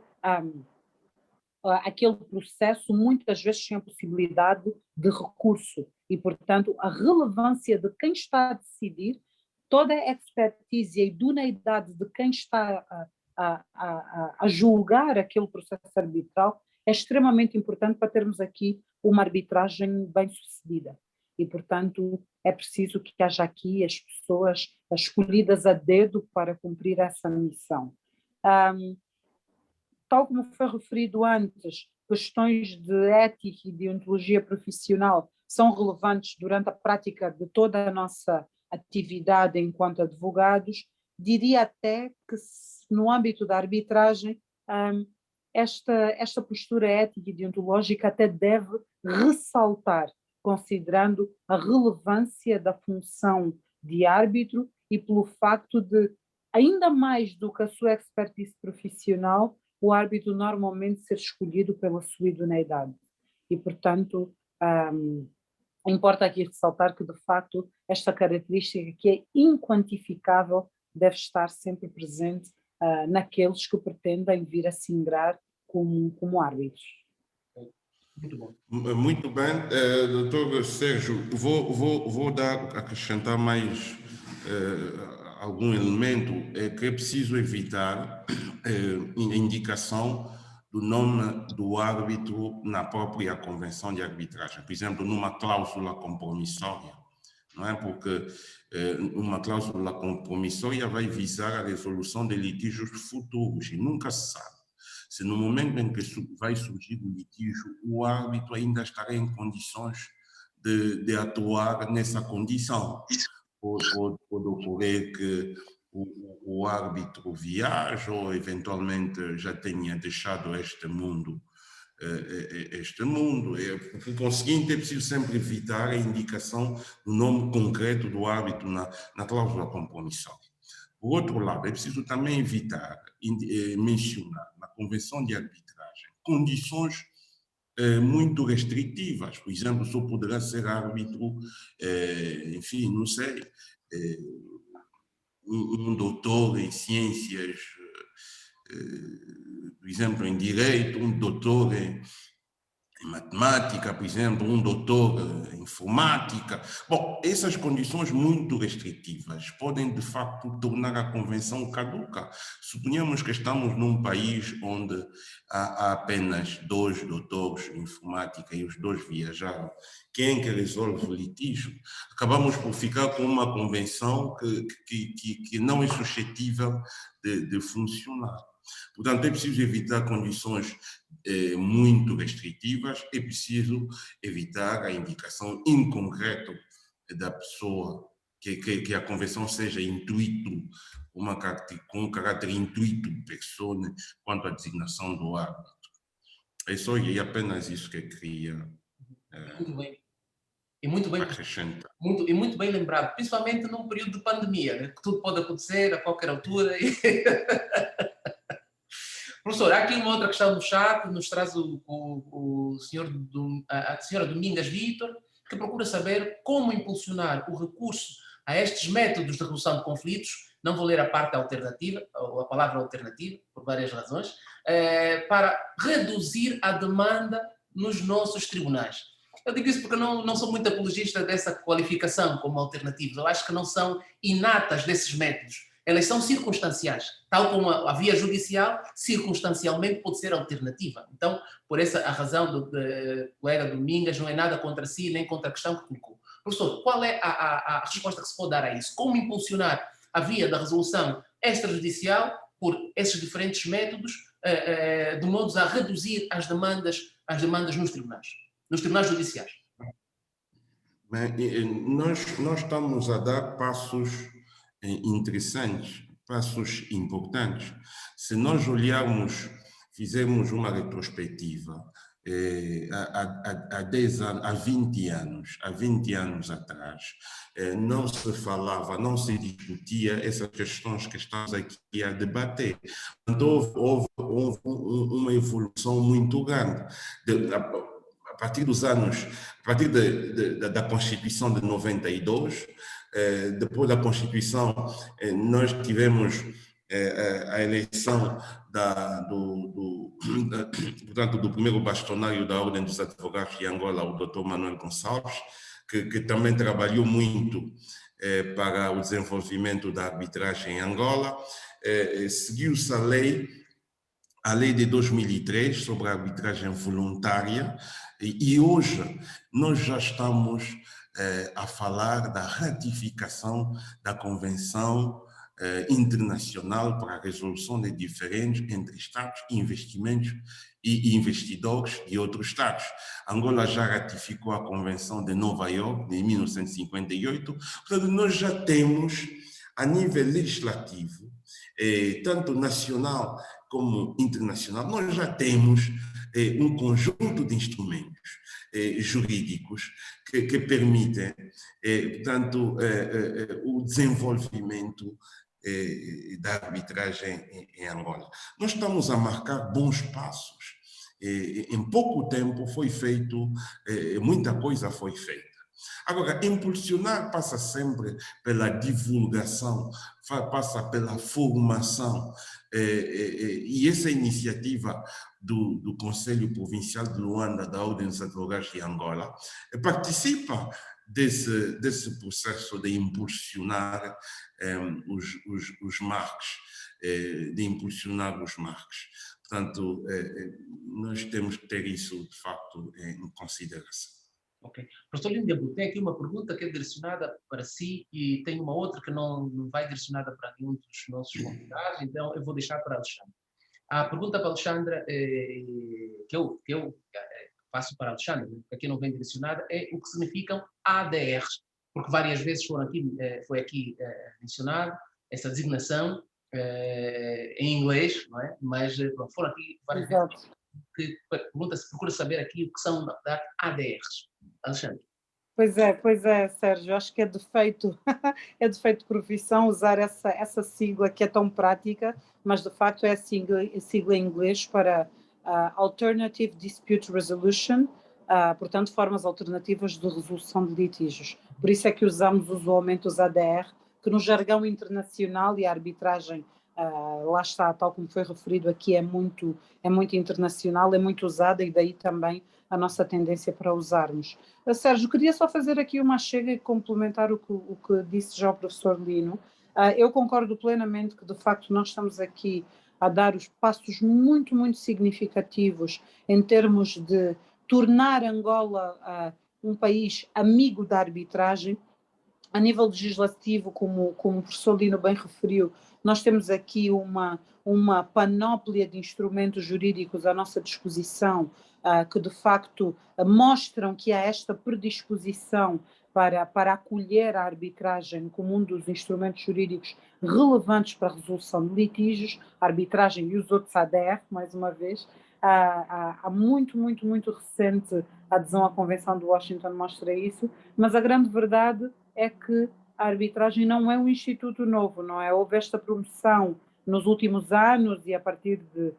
aquele processo, muitas vezes sem a possibilidade de recurso e, portanto, a relevância de quem está a decidir, toda a expertise e a idoneidade de quem está a julgar aquele processo arbitral é extremamente importante para termos aqui uma arbitragem bem-sucedida. e, portanto, é preciso que haja aqui as pessoas escolhidas a dedo para cumprir essa missão. Tal como foi referido antes, questões de ética e de ontologia profissional são relevantes durante a prática de toda a nossa atividade enquanto advogados. Diria até que no âmbito da arbitragem, esta postura ética e deontológica até deve ressaltar, considerando a relevância da função de árbitro e pelo facto de, ainda mais do que a sua expertise profissional, o árbitro normalmente ser escolhido pela sua idoneidade. E, portanto, importa aqui ressaltar que, de facto, esta característica que é inquantificável deve estar sempre presente naqueles que pretendem vir a se ingrar como árbitros. Muito bom. Muito bem, doutor Sérgio, vou acrescentar mais algum elemento que é preciso evitar a indicação do nome do árbitro na própria convenção de arbitragem. Por exemplo, numa cláusula compromissória, não é? Porque uma cláusula compromissória vai visar a resolução de litígios futuros e nunca se sabe se no momento em que vai surgir o litígio, o árbitro ainda estará em condições de atuar nessa condição. Pode ocorrer que o árbitro viaje ou eventualmente já tenha deixado este mundo. Por conseguinte, é preciso sempre evitar a indicação do nome concreto do árbitro na cláusula compromissória. Por outro lado, é preciso também evitar mencionar na convenção de arbitragem condições muito restritivas. Por exemplo, só poderá ser árbitro, enfim, não sei, um doutor em ciências, por exemplo, em direito, um doutor em matemática, por exemplo, um doutor em informática. Bom, essas condições muito restritivas podem, de facto, tornar a convenção caduca. Suponhamos que estamos num país onde há apenas 2 doutores em informática e os 2 viajaram. Quem é que resolve o litígio? Acabamos por ficar com uma convenção que não é suscetível de funcionar. Portanto, é preciso evitar condições muito restritivas, é preciso evitar a indicação incorreta da pessoa, que a convenção seja intuito, com um caráter intuito de persona quanto à designação do árbitro. É só e apenas isso que eu queria Muito bem. E muito bem acrescentar. Muito bem lembrado, principalmente num período de pandemia, né? Que tudo pode acontecer a qualquer altura. Professor, há aqui uma outra questão no chat, nos traz a senhora Domingas Vítor, que procura saber como impulsionar o recurso a estes métodos de resolução de conflitos, não vou ler a parte alternativa, ou a palavra alternativa, por várias razões, para reduzir a demanda nos nossos tribunais. Eu digo isso porque não sou muito apologista dessa qualificação como alternativos. Eu acho que não são inatas desses métodos. Elas são circunstanciais. Tal como a via judicial, circunstancialmente pode ser alternativa. Então, por essa a razão do colega Domingas, não é nada contra si, nem contra a questão que colocou. Professor, qual é a resposta que se pode dar a isso? Como impulsionar a via da resolução extrajudicial por esses diferentes métodos, de modo a reduzir as demandas nos tribunais judiciais? Nós estamos a dar passos interessantes, passos importantes. Se nós olharmos, fizermos uma retrospectiva, há 10 anos, há 20 anos atrás, não se falava, não se discutia essas questões que estamos aqui a debater. Então, houve uma evolução muito grande. A partir da Constituição de 92, depois da Constituição, nós tivemos a eleição portanto, do primeiro bastonário da Ordem dos Advogados de Angola, o Dr. Manuel Gonçalves, que também trabalhou muito para o desenvolvimento da arbitragem em Angola. Seguiu-se a lei de 2003 sobre a arbitragem voluntária, e hoje nós já estamos a falar da ratificação da Convenção internacional para a resolução de diferenças entre Estados e investimentos e investidores de outros Estados. Angola já ratificou a Convenção de Nova York, de 1958, portanto, nós já temos, a nível legislativo, tanto nacional como internacional, nós já temos um conjunto de instrumentos jurídicos que permitem, portanto, o desenvolvimento da arbitragem em Angola. Nós estamos a marcar bons passos. Em pouco tempo foi feito, muita coisa foi feita. Agora, impulsionar passa sempre pela divulgação, passa pela formação, e essa iniciativa do Conselho Provincial de Luanda, da Ordem dos Advogados de Angola, participa desse processo de impulsionar os marcos, de impulsionar os marcos. Portanto, nós temos que ter isso, de facto, em consideração. Ok. Professor Lino, tem aqui uma pergunta que é direcionada para si e tem uma outra que não vai direcionada para nenhum dos nossos convidados, então eu vou deixar para Alexandre. A pergunta para a Alexandra, que eu faço para a Alexandra, que aqui não vem direcionada, é o que significam ADRs, porque várias vezes foi aqui mencionado essa designação em inglês, não é? Mas foram aqui várias vezes que procura saber aqui o que são ADRs. Alexandre. Pois é, Sérgio, acho que é defeito, é defeito de profissão usar essa sigla que é tão prática, mas de facto é a sigla em inglês para Alternative Dispute Resolution, portanto formas alternativas de resolução de litígios. Por isso é que usamos usualmente os ADR, que no jargão internacional e a arbitragem, lá está, tal como foi referido aqui, é muito internacional, é muito usada e daí também a nossa tendência para usarmos. Sérgio, queria só fazer aqui uma chega e complementar o que disse já o professor Lino. Eu concordo plenamente que, de facto, nós estamos aqui a dar os passos muito, muito significativos em termos de tornar Angola um país amigo da arbitragem. A nível legislativo, como o professor Lino bem referiu, nós temos aqui uma panóplia de instrumentos jurídicos à nossa disposição, que de facto mostram que há esta predisposição para acolher a arbitragem como um dos instrumentos jurídicos relevantes para a resolução de litígios, a arbitragem e os outros ADR, mais uma vez. Há muito, muito, muito recente a adesão à Convenção de Washington mostra isso, mas a grande verdade é que a arbitragem não é um instituto novo, não é? Houve esta promoção nos últimos anos e a partir de,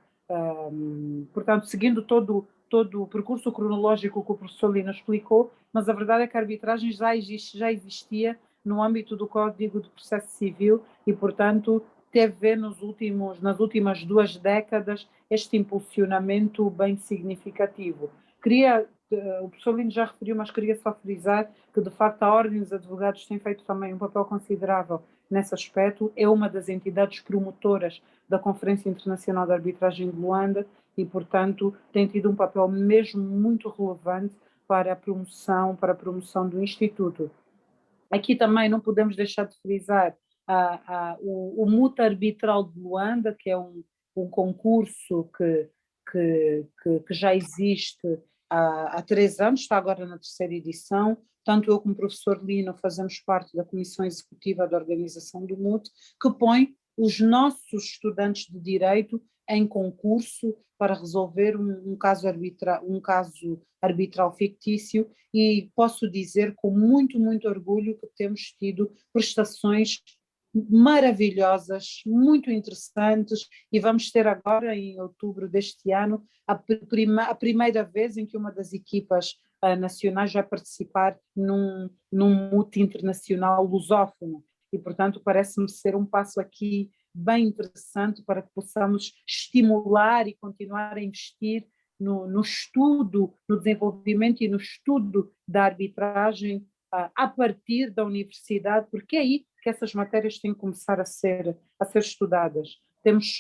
portanto, seguindo todo o percurso cronológico que o professor Lino explicou, mas a verdade é que a arbitragem já existia no âmbito do Código de Processo Civil e, portanto, teve nas últimas 2 décadas este impulsionamento bem significativo. O professor Lino já referiu, mas queria só frisar que, de facto, a Ordem dos Advogados tem feito também um papel considerável nesse aspecto, é uma das entidades promotoras da Conferência Internacional de Arbitragem de Luanda e, portanto, tem tido um papel mesmo muito relevante para a promoção do Instituto. Aqui também não podemos deixar de frisar o MUT Arbitral de Luanda, que é um concurso que já existe há 3 anos, está agora na 3ª edição. Tanto eu como o professor Lino fazemos parte da Comissão Executiva da organização do MUT, que põe os nossos estudantes de Direito em concurso para resolver um caso arbitral fictício, e posso dizer com muito, muito orgulho que temos tido prestações maravilhosas, muito interessantes, e vamos ter agora, em outubro deste ano, a primeira vez em que uma das equipas nacionais vai participar num MUT internacional lusófono, e portanto parece-me ser um passo aqui bem interessante para que possamos estimular e continuar a investir no estudo, no desenvolvimento e no estudo da arbitragem a partir da universidade, porque é aí que essas matérias têm que começar a ser estudadas. Temos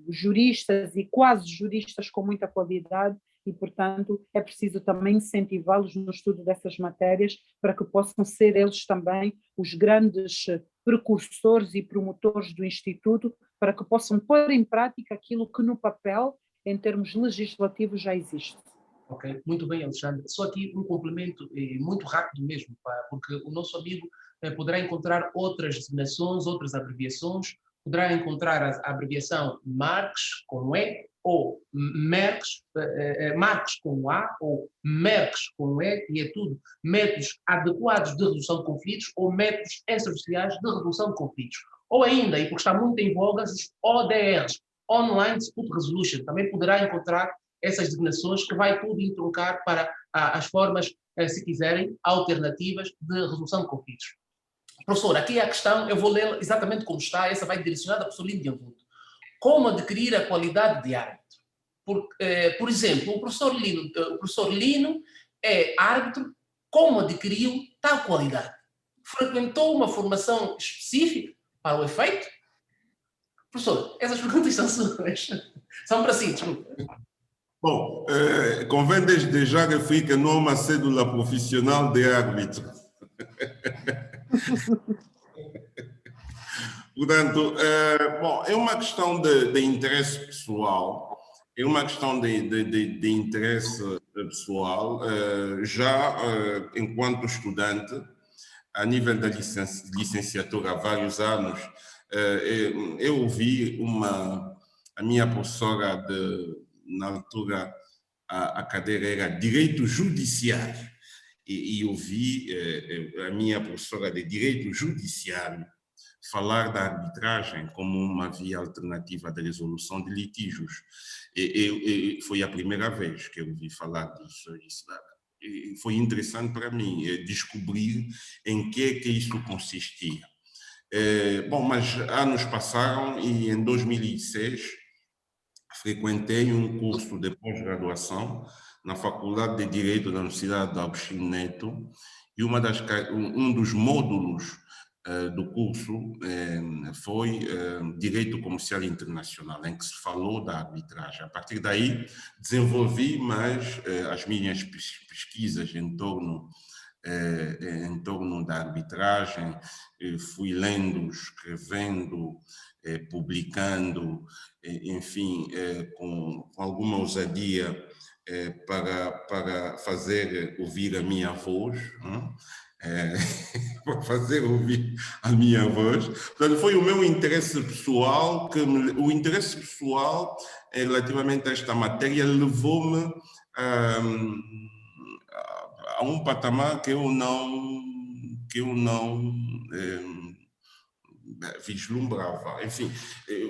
juristas e quase juristas com muita qualidade e, portanto, é preciso também incentivá-los no estudo dessas matérias para que possam ser eles também os grandes precursores e promotores do Instituto, para que possam pôr em prática aquilo que no papel, em termos legislativos, já existe. Ok, muito bem, Alexandre. Só aqui um complemento muito rápido mesmo, porque o nosso amigo poderá encontrar outras designações, outras abreviações, poderá encontrar a abreviação Marques com E, ou Marques com A, ou Merques com E, e é tudo métodos adequados de resolução de conflitos ou métodos extraoficiais de resolução de conflitos. Ou ainda, e porque está muito em voga, os ODRs, Online Dispute Resolution, também poderá encontrar essas designações que vai tudo entroncar para as formas, se quiserem, alternativas de resolução de conflitos. Professor, aqui a questão, eu vou ler exatamente como está, essa vai direcionada ao professor Lino de Anvuto. Como adquirir a qualidade de árbitro? Por exemplo, o professor Lino é árbitro, como adquiriu tal qualidade? Frequentou uma formação específica para o efeito? Professor, essas perguntas são suas. São para si, desculpa. Bom, convém desde já referir que não há uma cédula profissional de árbitro. Portanto, bom, é uma questão de interesse pessoal, é uma questão de interesse pessoal, já enquanto estudante, a nível da licenciatura há vários anos, eu ouvi a minha professora na altura, a cadeira era Direito Judiciário, e ouvi a minha professora de Direito Judiciário falar da arbitragem como uma via alternativa de resolução de litígios. Foi a primeira vez que eu ouvi falar disso. E foi interessante para mim descobrir em que é que isso consistia. Bom, mas anos passaram e em 2006 frequentei um curso de pós-graduação na Faculdade de Direito da Universidade de Agostinho Neto e um dos módulos do curso foi Direito Comercial Internacional, em que se falou da arbitragem. A partir daí, desenvolvi mais as minhas pesquisas em torno da arbitragem, fui lendo, escrevendo, publicando, enfim, com alguma ousadia para fazer ouvir a minha voz, para fazer ouvir a minha voz. Portanto, foi o meu interesse pessoal, o interesse pessoal relativamente a esta matéria levou-me a um patamar que eu não vislumbrava. Enfim,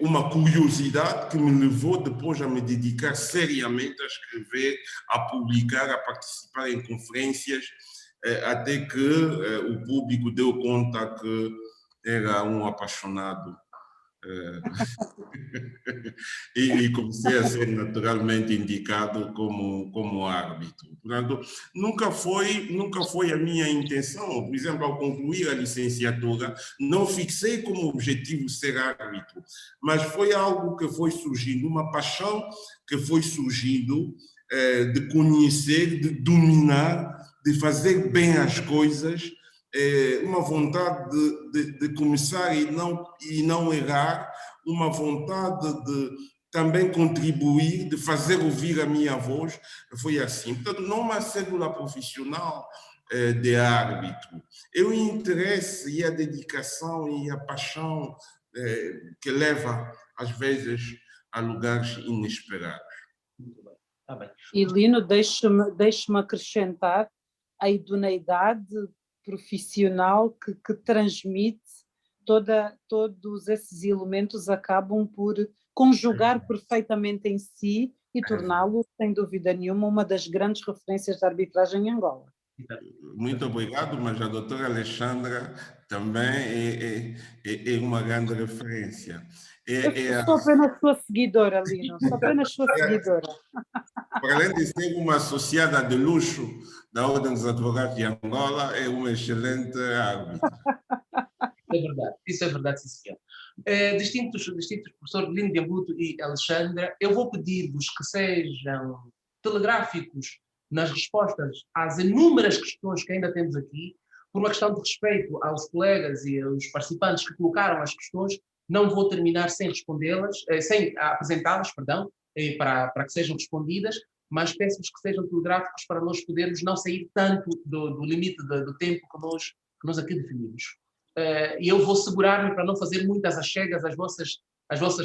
uma curiosidade que me levou depois a me dedicar seriamente a escrever, a publicar, a participar em conferências, até que o público deu conta que era um apaixonado e comecei a ser naturalmente indicado como árbitro. Portanto, nunca foi a minha intenção. Por exemplo, ao concluir a licenciatura, não fixei como objetivo ser árbitro, mas foi algo que foi surgindo, uma paixão que foi surgindo de conhecer, de dominar, de fazer bem as coisas, uma vontade de começar e não errar, uma vontade de também contribuir, de fazer ouvir a minha voz, foi assim. Portanto, não uma cédula profissional de árbitro, é o interesse e a dedicação e a paixão que leva, às vezes, a lugares inesperados. Muito bem, está bem. E Lino, deixe-me acrescentar a idoneidade profissional que transmite, todos esses elementos acabam por conjugar perfeitamente em si e torná-lo, sem dúvida nenhuma, uma das grandes referências da arbitragem em Angola. Muito obrigado, mas a doutora Alexandra também é uma grande referência. Eu sou apenas sua seguidora, Lino, sou apenas sua seguidora. Para além de ser uma associada de luxo da Ordem dos Advogados de Angola, é uma excelente árbitra. É verdade, isso é verdade, sim, senhor. Distintos professor Lino de Anvuto e Alexandra, eu vou pedir-vos que sejam telegráficos nas respostas às inúmeras questões que ainda temos aqui, por uma questão de respeito aos colegas e aos participantes que colocaram as questões, não vou terminar sem respondê-las, sem apresentá-las, perdão, para que sejam respondidas, mas peço-vos que sejam telegráficos para nós podermos não sair tanto do limite do tempo que nós aqui definimos. E eu vou segurar-me para não fazer muitas achegas às vossas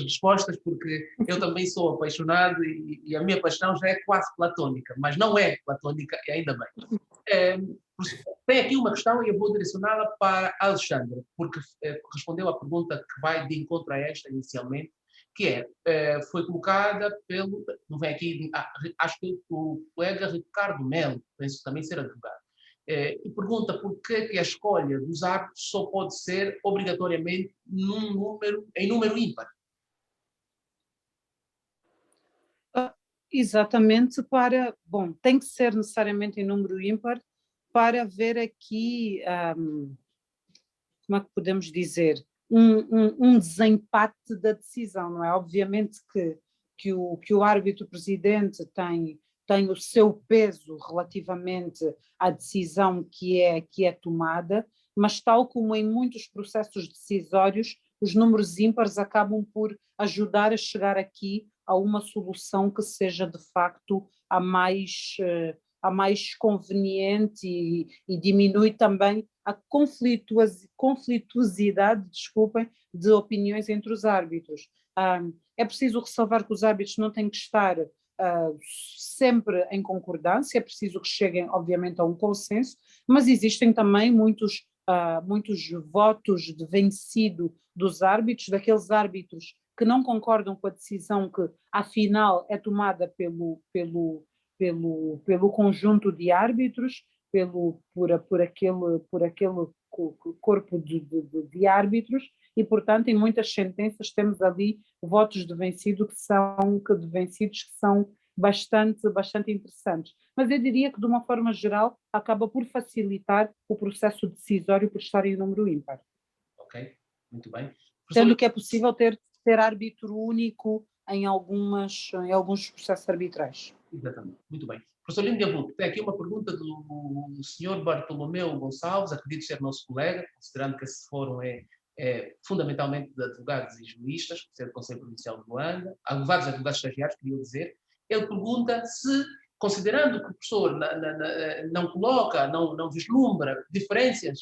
respostas, porque eu também sou apaixonado e a minha paixão já é quase platônica, mas não é platônica, e ainda bem. Tem aqui uma questão e eu vou direcioná-la para a Alexandra, porque respondeu à pergunta que vai de encontro a esta inicialmente, que foi colocada pelo, não vem aqui, acho que o colega Ricardo Melo, penso também ser advogado, e pergunta por que a escolha dos árbitros só pode ser obrigatoriamente em número ímpar. Exatamente, tem que ser necessariamente em número ímpar para haver aqui, como é que podemos dizer, um desempate da decisão, não é? Obviamente que o árbitro-presidente tem o seu peso relativamente à decisão que é tomada, mas tal como em muitos processos decisórios, os números ímpares acabam por ajudar a chegar aqui a uma solução que seja de facto a mais conveniente e diminui também a conflituosidade, de opiniões entre os árbitros. É preciso ressalvar que os árbitros não têm que estar sempre em concordância, é preciso que cheguem, obviamente, a um consenso, mas existem também muitos votos de vencido dos árbitros, daqueles árbitros que não concordam com a decisão que, afinal, é tomada pelo conjunto de árbitros, por aquele corpo de árbitros, e, portanto, em muitas sentenças temos ali votos de vencidos que são bastante interessantes. Mas eu diria que, de uma forma geral, acaba por facilitar o processo decisório por estar em número ímpar. Ok, muito bem. Sendo que é possível ter árbitro único em alguns processos arbitrais. Exatamente, muito bem. Professor Lino de Abuco, tem aqui uma pergunta do Sr. Bartolomeu Gonçalves, acredito ser nosso colega, considerando que esse fórum é fundamentalmente de advogados e juristas, por ser do Conselho Provincial de Luanda, advogados e advogados estagiários, queria dizer. Ele pergunta se, considerando que o professor não coloca, não vislumbra diferenças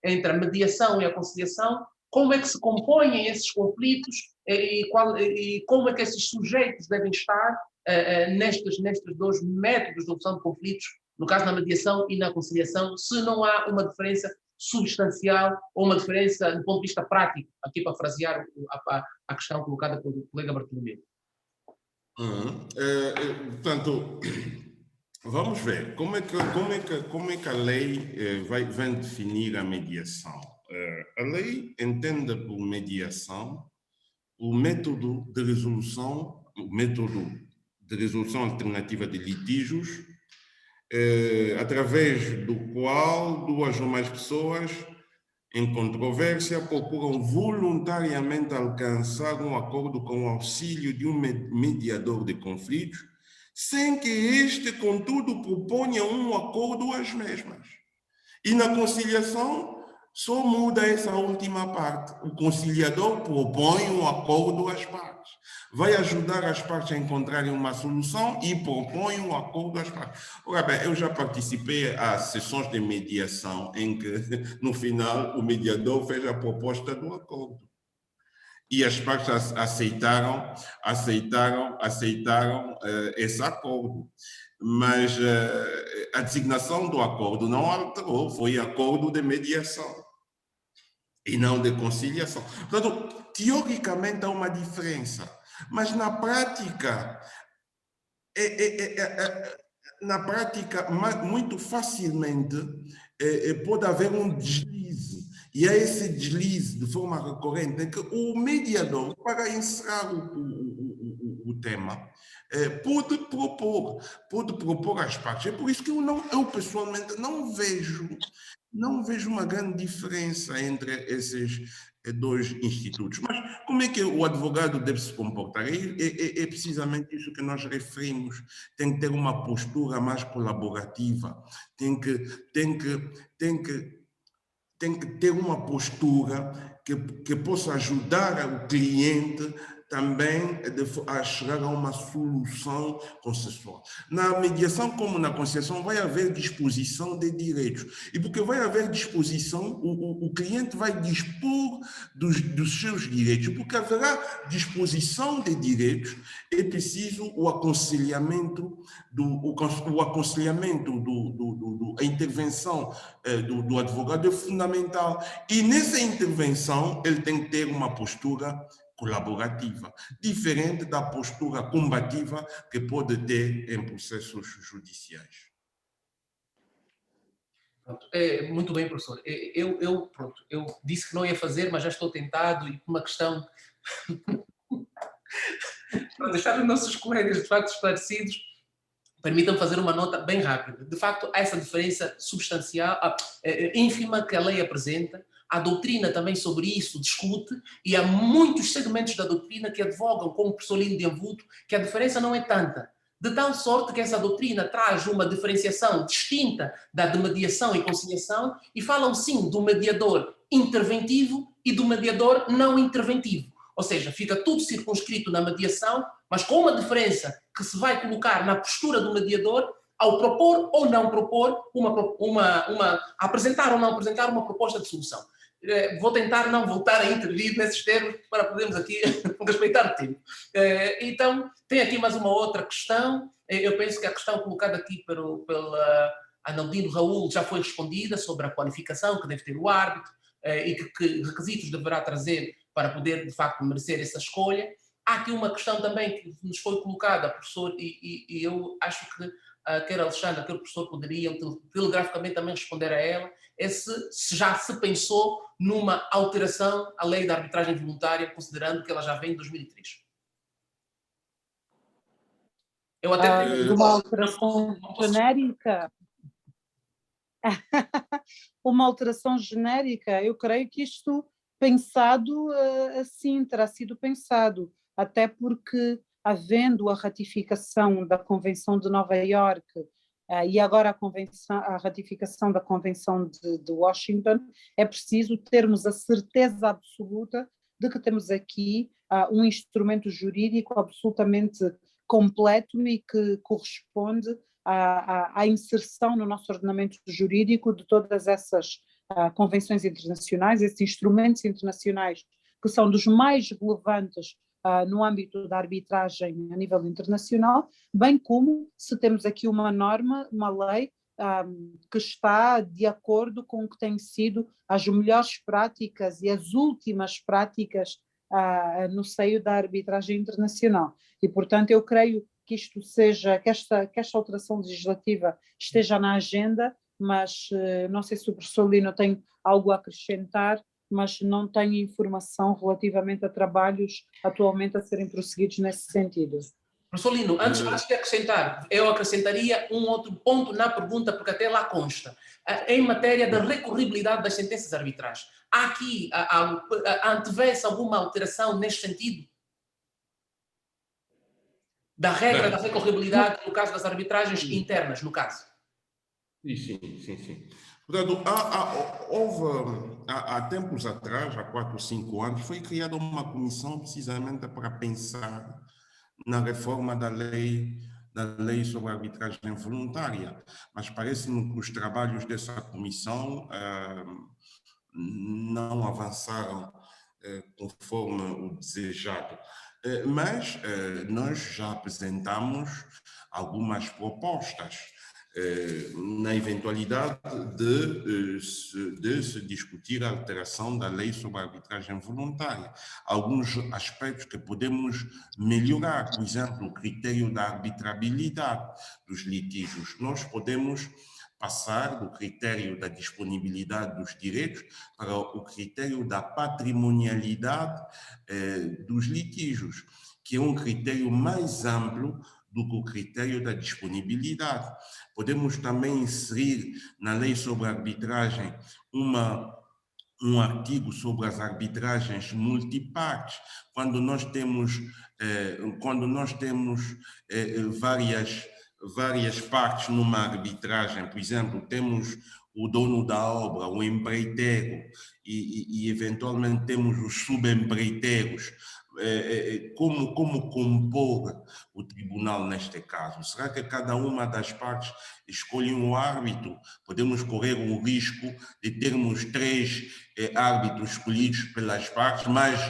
entre a mediação e a conciliação, como é que se compõem esses conflitos e como é que esses sujeitos devem estar nestes dois métodos de solução de conflitos, no caso na mediação e na conciliação, se não há uma diferença substancial ou uma diferença do ponto de vista prático, aqui para frasear a questão colocada pelo colega Bartolomeu. Portanto, vamos ver como é que a lei vai definir a mediação. A lei entende por mediação o método de resolução alternativa de litígios, através do qual duas ou mais pessoas em controvérsia procuram voluntariamente alcançar um acordo com o auxílio de um mediador de conflitos, sem que este, contudo, proponha um acordo às mesmas. E na conciliação, só muda essa última parte. O conciliador propõe um acordo às partes. Vai ajudar as partes a encontrarem uma solução e propõe um acordo às partes. Ora bem, eu já participei a sessões de mediação em que, no final, o mediador fez a proposta do acordo. E as partes aceitaram esse acordo. Mas a designação do acordo não alterou, foi acordo de mediação e não de conciliação. Portanto, teoricamente há uma diferença, mas na prática, muito facilmente pode haver um deslize. E há esse deslize de forma recorrente em que o mediador, para encerrar o tema, pode propor às partes. É por isso que eu pessoalmente não vejo uma grande diferença entre dos institutos. Mas como é que o advogado deve se comportar? É precisamente isso que nós referimos. Tem que ter uma postura mais colaborativa, tem que ter uma postura que possa ajudar o cliente também a chegar a uma solução consensual. Na mediação como na conciliação vai haver disposição de direitos. E porque vai haver disposição, o cliente vai dispor dos seus direitos. Porque haverá disposição de direitos, é preciso o aconselhamento, a intervenção do advogado é fundamental. E nessa intervenção ele tem que ter uma postura colaborativa, diferente da postura combativa que pode ter em processos judiciais. Pronto. Muito bem, professor. Eu disse que não ia fazer, mas já estou tentado e por uma questão para deixar os nossos colegas de facto esclarecidos, permitam-me fazer uma nota bem rápida. De facto, há essa diferença substancial, ínfima que a lei apresenta. A doutrina também sobre isso discute e há muitos segmentos da doutrina que advogam, como o professor Lino de Amvuto, que a diferença não é tanta. De tal sorte que essa doutrina traz uma diferenciação distinta da de mediação e conciliação e falam sim do mediador interventivo e do mediador não interventivo. Ou seja, fica tudo circunscrito na mediação, mas com uma diferença que se vai colocar na postura do mediador ao propor ou não propor apresentar ou não apresentar uma proposta de solução. Vou tentar não voltar a intervir nesses termos para podermos aqui respeitar o tempo. Então, tem aqui mais uma outra questão. Eu penso que a questão colocada aqui pela Analdino Raul já foi respondida sobre a qualificação que deve ter o árbitro e que requisitos deverá trazer para poder, de facto, merecer essa escolha. Há aqui uma questão também que nos foi colocada, professor, e eu acho que quer Alexandre, quer o professor poderiam telegraficamente também responder a ela, é se já se pensou numa alteração à lei da arbitragem voluntária, considerando que ela já vem de 2003. Eu até tenho... De uma alteração genérica? Uma alteração genérica? Eu creio que isto pensado assim terá sido pensado, até porque havendo a ratificação da Convenção de Nova Iorque e agora a ratificação da Convenção de Washington, é preciso termos a certeza absoluta de que temos aqui um instrumento jurídico absolutamente completo e que corresponde à inserção no nosso ordenamento jurídico de todas essas convenções internacionais, esses instrumentos internacionais que são dos mais relevantes no âmbito da arbitragem a nível internacional, bem como se temos aqui uma norma, uma lei que está de acordo com o que têm sido as melhores práticas e as últimas práticas no seio da arbitragem internacional. E, portanto, eu creio que isto seja, que esta alteração legislativa esteja na agenda, mas não sei se o professor Lino tem algo a acrescentar, mas não tenho informação relativamente a trabalhos atualmente a serem prosseguidos nesse sentido. Professor Lino, antes de acrescentar, eu acrescentaria um outro ponto na pergunta, porque até lá consta, em matéria da recorribilidade das sentenças de arbitragem. Há aqui, antevê-se alguma alteração neste sentido? Da regra da recorribilidade no caso das arbitragens internas, no caso? Sim. Portanto, há tempos atrás, há 4 ou 5 anos, foi criada uma comissão precisamente para pensar na reforma da lei sobre a arbitragem voluntária. Mas parece-me que os trabalhos dessa comissão não avançaram conforme o desejado. Mas nós já apresentamos algumas propostas na eventualidade de se discutir a alteração da lei sobre a arbitragem voluntária. Alguns aspectos que podemos melhorar, por exemplo, o critério da arbitrabilidade dos litígios. Nós podemos passar do critério da disponibilidade dos direitos para o critério da patrimonialidade dos litígios, que é um critério mais amplo do que o critério da disponibilidade. Podemos também inserir na lei sobre a arbitragem uma um artigo sobre as arbitragens multipartes, quando nós temos várias partes numa arbitragem. Por exemplo, temos o dono da obra, o empreiteiro, e eventualmente temos os subempreiteiros. Como compor o tribunal neste caso? Será que cada uma das partes escolhe um árbitro? Podemos correr o risco de termos 3 árbitros escolhidos pelas partes, mais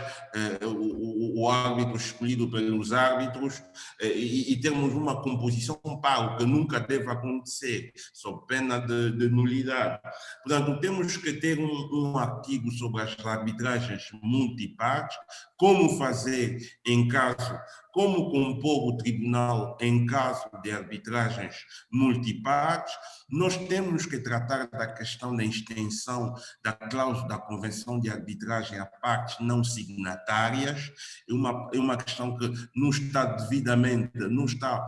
o árbitro escolhido pelos árbitros, e termos uma composição par, o que nunca deve acontecer, sob pena de nulidade. Portanto, temos que ter um artigo sobre as arbitragens multipartes, como fazer em caso, como compor o tribunal em caso de arbitragens multipartes. Nós temos que tratar da questão da extensão da cláusula da Convenção de Arbitragem a partes não signatárias. É uma questão que não está devidamente, não está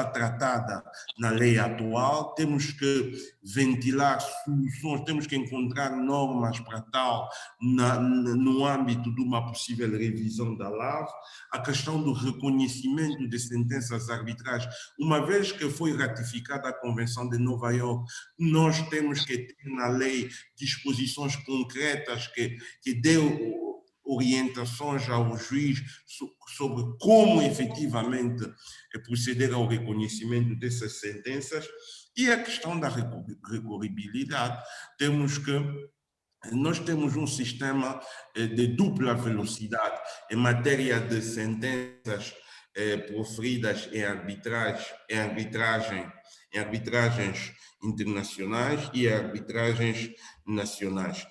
tratada na lei atual. Temos que ventilar soluções, temos que encontrar normas para tal no âmbito de uma possível revisão da LAV. A questão do reconhecimento de sentenças arbitrais, uma vez que foi ratificada a Convenção de Nova Iorque, nós temos que ter na lei disposições concretas que dêem orientações ao juiz sobre como efetivamente proceder ao reconhecimento dessas sentenças. E a questão da recorribilidade, nós temos um sistema de dupla velocidade em matéria de sentenças proferidas em arbitragens internacionais e arbitragens nacionais.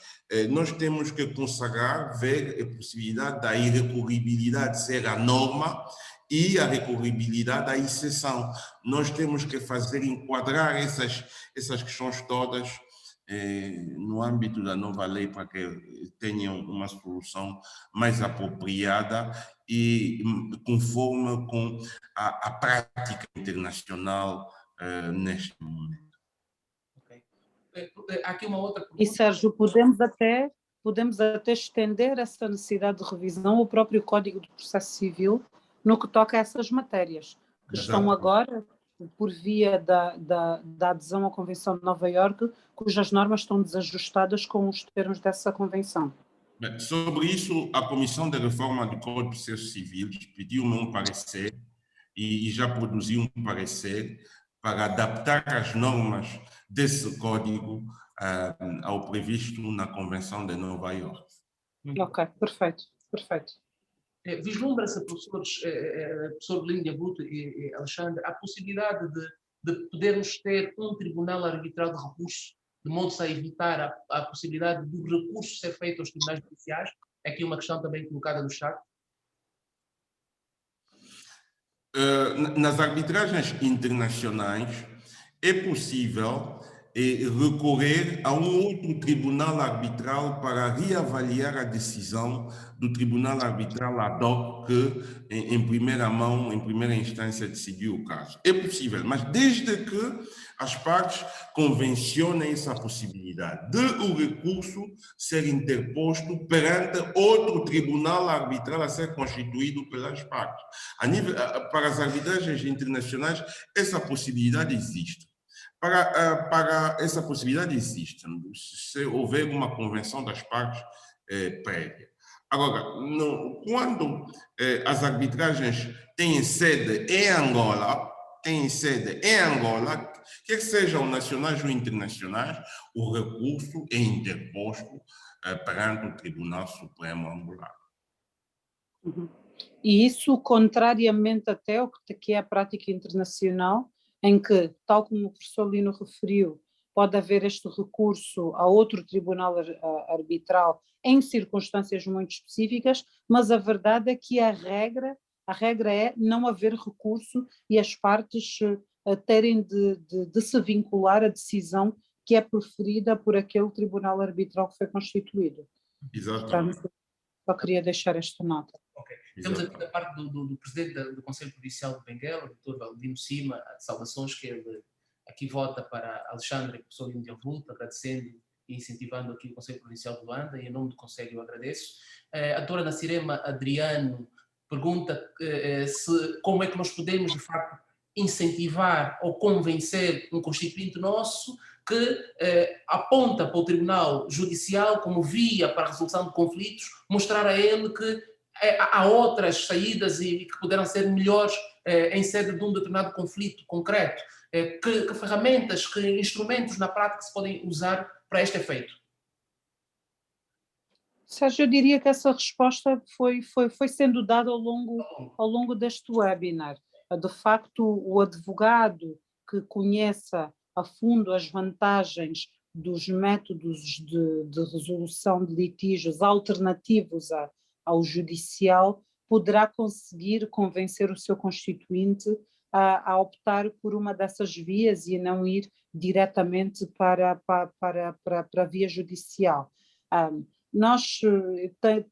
Nós temos que consagrar, ver a possibilidade da irrecorribilidade ser a norma e a recorribilidade a exceção. Nós temos que enquadrar essas questões todas no âmbito da nova lei para que tenham uma solução mais apropriada e conforme com a prática internacional neste momento. Okay. Há aqui uma outra pergunta. E, Sérgio, podemos até estender essa necessidade de revisão ao próprio Código de Processo Civil no que toca a essas matérias, que estão agora, por via da adesão à Convenção de Nova Iorque, cujas normas estão desajustadas com os termos dessa Convenção. Bem, sobre isso, a Comissão de Reforma do Código de Processo Civil pediu-me um parecer e já produziu um parecer para adaptar as normas desse código ao previsto na Convenção de Nova Iorque. Ok, perfeito. Vislumbra-se, professor Línia Buto e Alexandre, a possibilidade de podermos ter um tribunal arbitral de recurso, de modo a evitar a possibilidade do recurso ser feito aos tribunais judiciais? É aqui uma questão também colocada no chat. Nas arbitragens internacionais, é possível recorrer a um outro tribunal arbitral para reavaliar a decisão do tribunal arbitral ad hoc que, em primeira mão, em primeira instância, decidiu o caso. É possível, mas desde que as partes convencionem essa possibilidade de o recurso ser interposto perante outro tribunal arbitral a ser constituído pelas partes. Para as arbitragens internacionais, essa possibilidade existe. Para essa possibilidade existe, se houver uma convenção das partes prévia. Agora, quando as arbitragens têm sede em Angola, quer sejam nacionais ou internacionais, o recurso é interposto perante o Tribunal Supremo angolano. Uhum. E isso, contrariamente até ao que é a prática internacional, em que, tal como o professor Lino referiu, pode haver este recurso a outro tribunal arbitral em circunstâncias muito específicas, mas a verdade é que a regra é não haver recurso e as partes terem de se vincular à decisão que é preferida por aquele tribunal arbitral que foi constituído. Exatamente. Portanto, só queria deixar esta nota. Okay. Temos aqui da parte do presidente do Conselho Judicial de Benguela, o Dr. Valdino Cima, de saudações, que ele aqui vota para Alexandre e o professor Lino Vulto, agradecendo e incentivando aqui o Conselho Provincial de Luanda, e em nome do Conselho eu agradeço. A doutora Nacirema Adriano pergunta como é que nós podemos, de facto, incentivar ou convencer um constituinte nosso que aponta para o Tribunal Judicial como via para a resolução de conflitos, mostrar a ele que há outras saídas e que poderão ser melhores em sede de um determinado conflito concreto. Que ferramentas, que instrumentos na prática se podem usar para este efeito? Sérgio, eu diria que essa resposta foi sendo dada ao longo deste webinar. De facto, o advogado que conheça a fundo as vantagens dos métodos de resolução de litígios alternativos ao judicial poderá conseguir convencer o seu constituinte a optar por uma dessas vias e não ir diretamente para a via judicial. Nós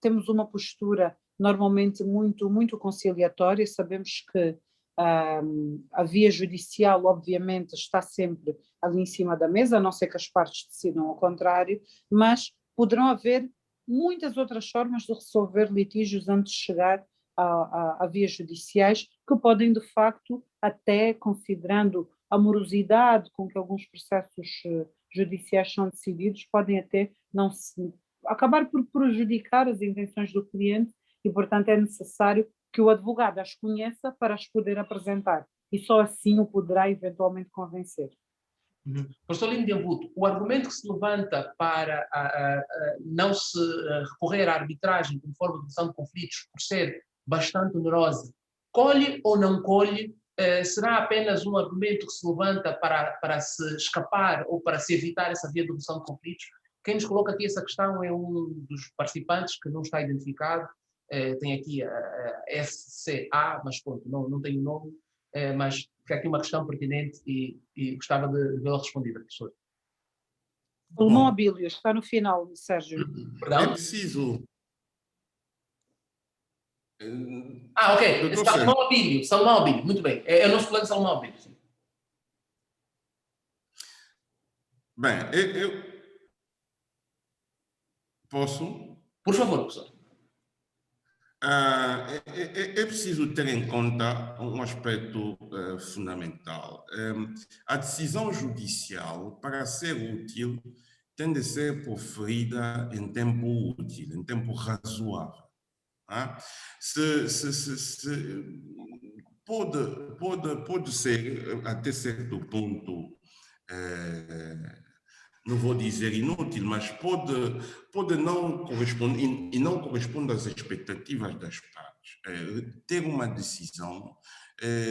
temos uma postura normalmente muito conciliatória, sabemos que a via judicial obviamente está sempre ali em cima da mesa, a não ser que as partes decidam ao contrário, mas poderão haver muitas outras formas de resolver litígios antes de chegar a vias judiciais, que podem de facto, até considerando a morosidade com que alguns processos judiciais são decididos, podem até acabar por prejudicar as intenções do cliente e, portanto, é necessário que o advogado as conheça para as poder apresentar e só assim o poderá eventualmente convencer. Professor Lino de Ambuto, o argumento que se levanta para não se recorrer à arbitragem como forma de resolução de conflitos por ser bastante onerosa, colhe ou não colhe? Será apenas um argumento que se levanta para se escapar ou para se evitar essa via de resolução de conflitos? Quem nos coloca aqui essa questão é um dos participantes que não está identificado. Tem aqui a SCA, mas pronto, não tem o nome, mas fica aqui uma questão pertinente e gostava de vê-la respondida, professor. Salomão Abílio, está no final, Sérgio. Perdão? É preciso... Ok. Salomão Abílio, muito bem. É o nosso plano Salomão Abílio. Sim. Bem, eu posso? Por favor, professor. É preciso ter em conta um aspecto fundamental. A decisão judicial, para ser útil, tem de ser proferida em tempo útil, em tempo razoável. Pode ser, até certo ponto, não vou dizer inútil, mas pode não corresponder, e não corresponde às expectativas das partes. Ter uma decisão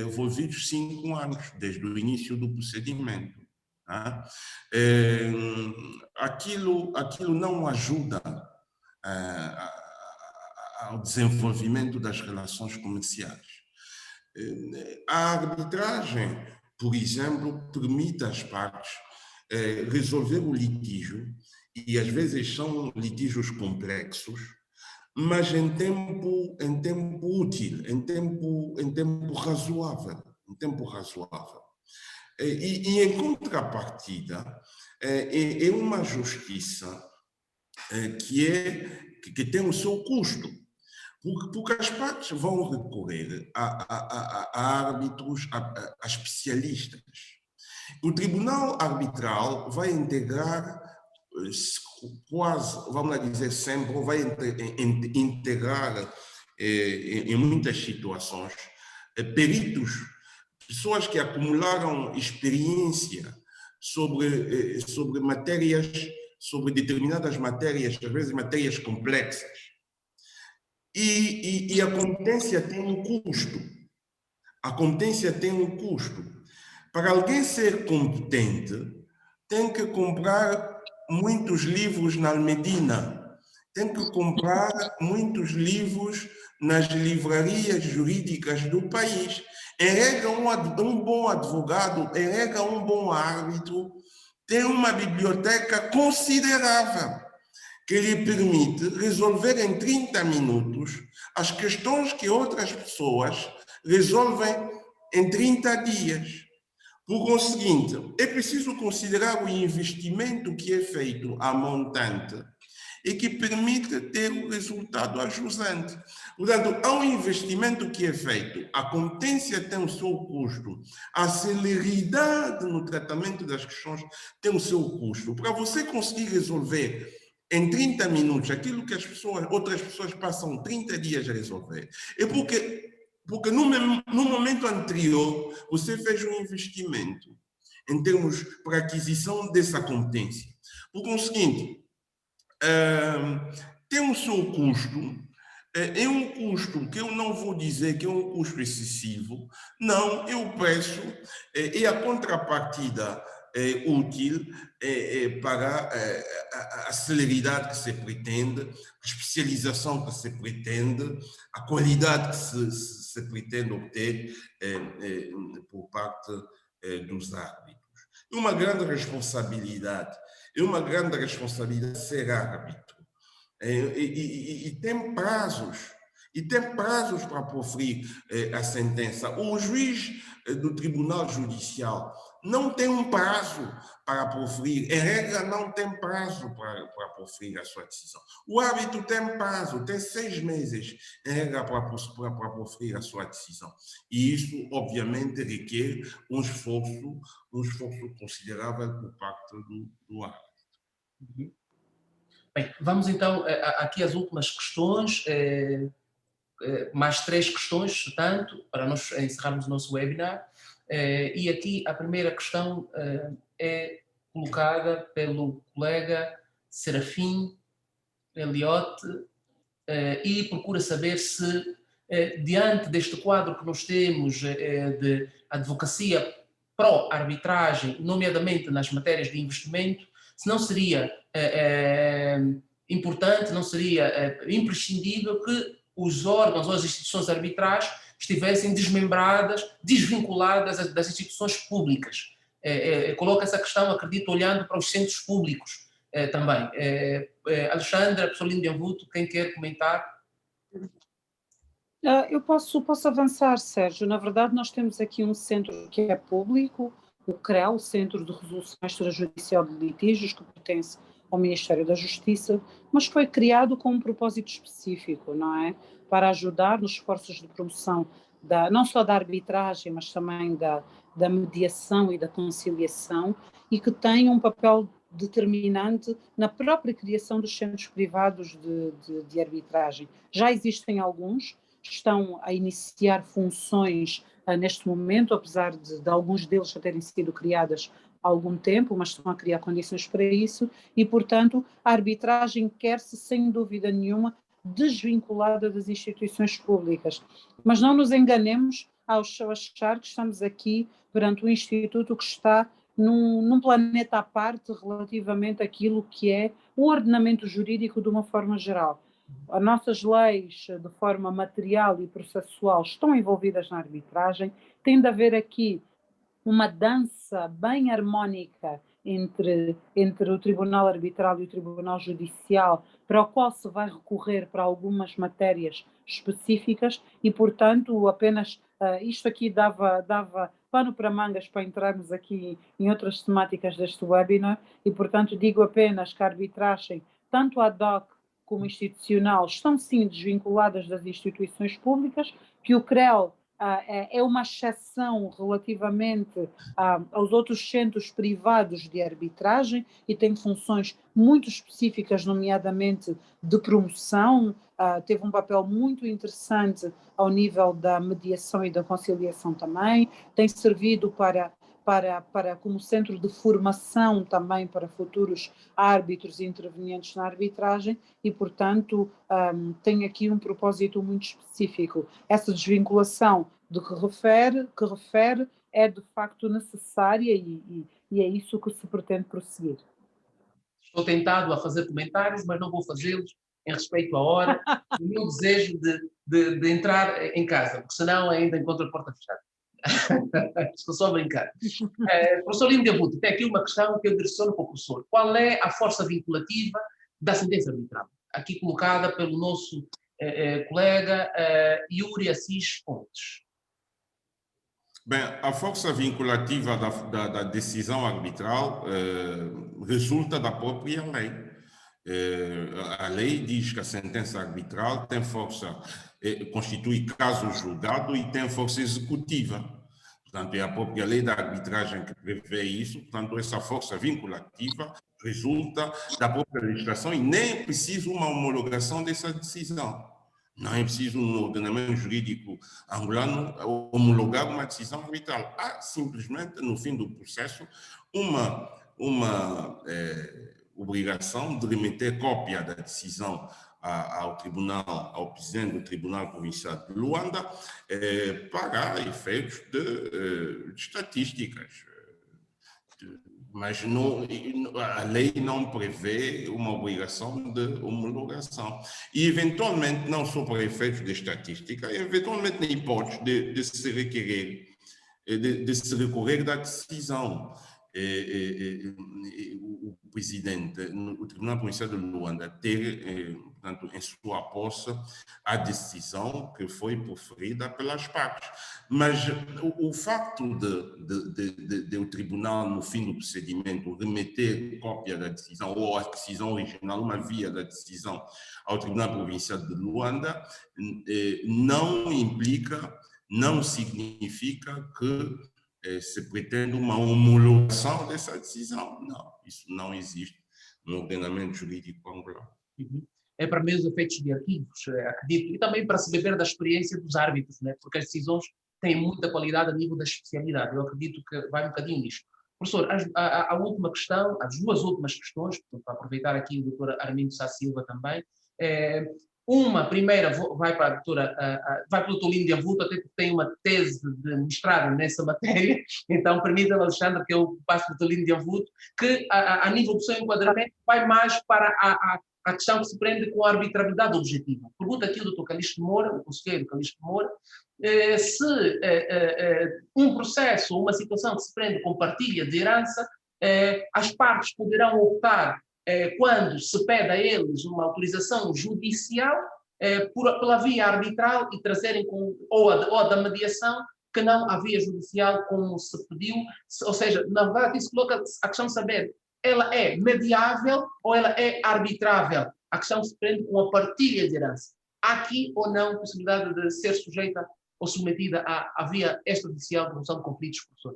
envolvidos 5 anos, desde o início do procedimento. Aquilo não ajuda ao desenvolvimento das relações comerciais. A arbitragem, por exemplo, permite às partes resolver o litígio, e às vezes são litígios complexos, mas em tempo útil, em tempo razoável. E em contrapartida, é uma justiça que tem o seu custo, porque as partes vão recorrer a árbitros, a especialistas. O Tribunal Arbitral vai integrar quase, vamos lá dizer sempre, ou vai integrar em muitas situações peritos, pessoas que acumularam experiência sobre matérias, sobre determinadas matérias, às vezes matérias complexas. E a competência tem um custo. Para alguém ser competente, tem que comprar muitos livros na Almedina, tem que comprar muitos livros nas livrarias jurídicas do país. Em regra, um bom advogado, em regra, um bom árbitro, tem uma biblioteca considerável que lhe permite resolver em 30 minutos as questões que outras pessoas resolvem em 30 dias. Por conseguinte, é preciso considerar o investimento que é feito a montante e que permite ter o resultado ajusante. Portanto, há um investimento que é feito, a competência tem o seu custo, a celeridade no tratamento das questões tem o seu custo. Para você conseguir resolver em 30 minutos aquilo que outras pessoas passam 30 dias a resolver, é porque no momento anterior você fez um investimento em termos para aquisição dessa competência. Por conseguinte, tem o seu custo, é um custo que eu não vou dizer que é um custo excessivo, não, eu peço, e a contrapartida útil para a celeridade que se pretende, a especialização que se pretende, a qualidade que se pretende obter por parte dos árbitros. É uma grande responsabilidade ser árbitro. E tem prazos. E tem prazos para proferir a sentença. O juiz do Tribunal Judicial não tem um prazo para proferir. Em regra, não tem prazo para proferir a sua decisão. O árbitro tem prazo, tem 6 meses, em regra, para proferir a sua decisão. E isso, obviamente, requer um esforço considerável por parte do árbitro. Uhum. Bem, vamos então aqui às últimas questões, mais 3 questões, portanto, para nós encerrarmos o nosso webinar. E aqui a primeira questão é colocada pelo colega Serafim Eliote e procura saber se, diante deste quadro que nós temos de advocacia pró-arbitragem, nomeadamente nas matérias de investimento, se não seria importante, não seria imprescindível que os órgãos ou as instituições arbitrais estivessem desmembradas, desvinculadas das instituições públicas. Coloca essa questão, acredito, olhando para os centros públicos também. Alexandra, professor Lindo de Anvuto, quem quer comentar? Eu posso avançar, Sérgio. Na verdade, nós temos aqui um centro que é público, o CREL, o Centro de Resolução Extrajudicial de Litígios, que pertence ao Ministério da Justiça, mas foi criado com um propósito específico, não é? Para ajudar nos esforços de promoção não só da arbitragem, mas também da mediação e da conciliação, e que tem um papel determinante na própria criação dos centros privados de arbitragem. Já existem alguns, estão a iniciar funções neste momento, apesar de alguns deles já terem sido criadas há algum tempo, mas estão a criar condições para isso, e, portanto, a arbitragem quer-se, sem dúvida nenhuma, desvinculada das instituições públicas. Mas não nos enganemos ao achar que estamos aqui perante um instituto que está num planeta à parte relativamente àquilo que é o ordenamento jurídico de uma forma geral. As nossas leis, de forma material e processual, estão envolvidas na arbitragem. Tem de haver aqui uma dança bem harmónica entre o Tribunal Arbitral e o Tribunal Judicial, para o qual se vai recorrer para algumas matérias específicas e, portanto, apenas isto aqui dava pano para mangas para entrarmos aqui em outras temáticas deste webinar e, portanto, digo apenas que a arbitragem, tanto ad hoc como institucional, estão sim desvinculadas das instituições públicas, que o CREL é uma exceção relativamente aos outros centros privados de arbitragem e tem funções muito específicas, nomeadamente de promoção, teve um papel muito interessante ao nível da mediação e da conciliação também, tem servido como centro de formação também para futuros árbitros e intervenientes na arbitragem e, portanto, tem aqui um propósito muito específico. Essa desvinculação de que refere é de facto necessária e é isso que se pretende prosseguir. Estou tentado a fazer comentários, mas não vou fazê-los em respeito à hora e o meu desejo de entrar em casa, porque senão ainda encontro a porta fechada. Estou só a brincar. Professor Lindo de Anvuto, tem aqui uma questão que eu direciono para o professor. Qual é a força vinculativa da sentença arbitral? Aqui colocada pelo nosso colega Yuri Assis Pontes. Bem, a força vinculativa da decisão arbitral resulta da própria lei. A lei diz que a sentença arbitral tem força, constitui caso julgado e tem força executiva. Portanto, é a própria lei da arbitragem que prevê isso. Portanto, essa força vinculativa resulta da própria legislação e nem é preciso uma homologação dessa decisão. Não é preciso no ordenamento jurídico angolano homologar uma decisão arbitral. Há simplesmente, no fim do processo, uma obrigação de remeter cópia da decisão ao tribunal, ao presidente do Tribunal Provincial de Luanda, para efeitos de estatísticas. Mas não, a lei não prevê uma obrigação de homologação. E, eventualmente, não só para efeitos de estatística, eventualmente na hipótese de se requerer, de se recorrer da decisão. O presidente, o Tribunal Provincial de Luanda, ter, portanto, em sua posse a decisão que foi proferida pelas partes. Mas o facto de o Tribunal, no fim do procedimento, remeter cópia da decisão ou a decisão original, uma via da decisão ao Tribunal Provincial de Luanda, não implica, não significa que se pretende uma homologação dessa decisão. Não, isso não existe no ordenamento jurídico angolano. É para meus efeitos de arquivos, acredito, e também para se beber da experiência dos árbitros, né? Porque as decisões têm muita qualidade a nível da especialidade. Eu acredito que vai um bocadinho nisto. Professor, a última questão, as duas últimas questões, para aproveitar aqui o doutor Armindo Sá Silva também, uma primeira vai para a doutora, vai para o doutor Lino Avuto, até porque tem uma tese de mestrado nessa matéria, então permita-me, Alexandre, que eu passo para o doutor Lino Avuto, que a nível do seu enquadramento vai mais para a questão que se prende com a arbitrabilidade objetiva. Pergunta aqui o Dr. Calixto Moura, o conselheiro Calixto Moura, se um processo ou uma situação que se prende com partilha de herança, as partes poderão optar, quando se pede a eles uma autorização judicial, pela via arbitral e trazerem ou da mediação, que não a via judicial como se pediu, ou seja, na verdade aqui se coloca a questão de saber, ela é mediável ou ela é arbitrável? A questão se prende com a partilha de herança. Há aqui ou não possibilidade de ser sujeita ou submetida à via extrajudicial de resolução de conflitos, professor?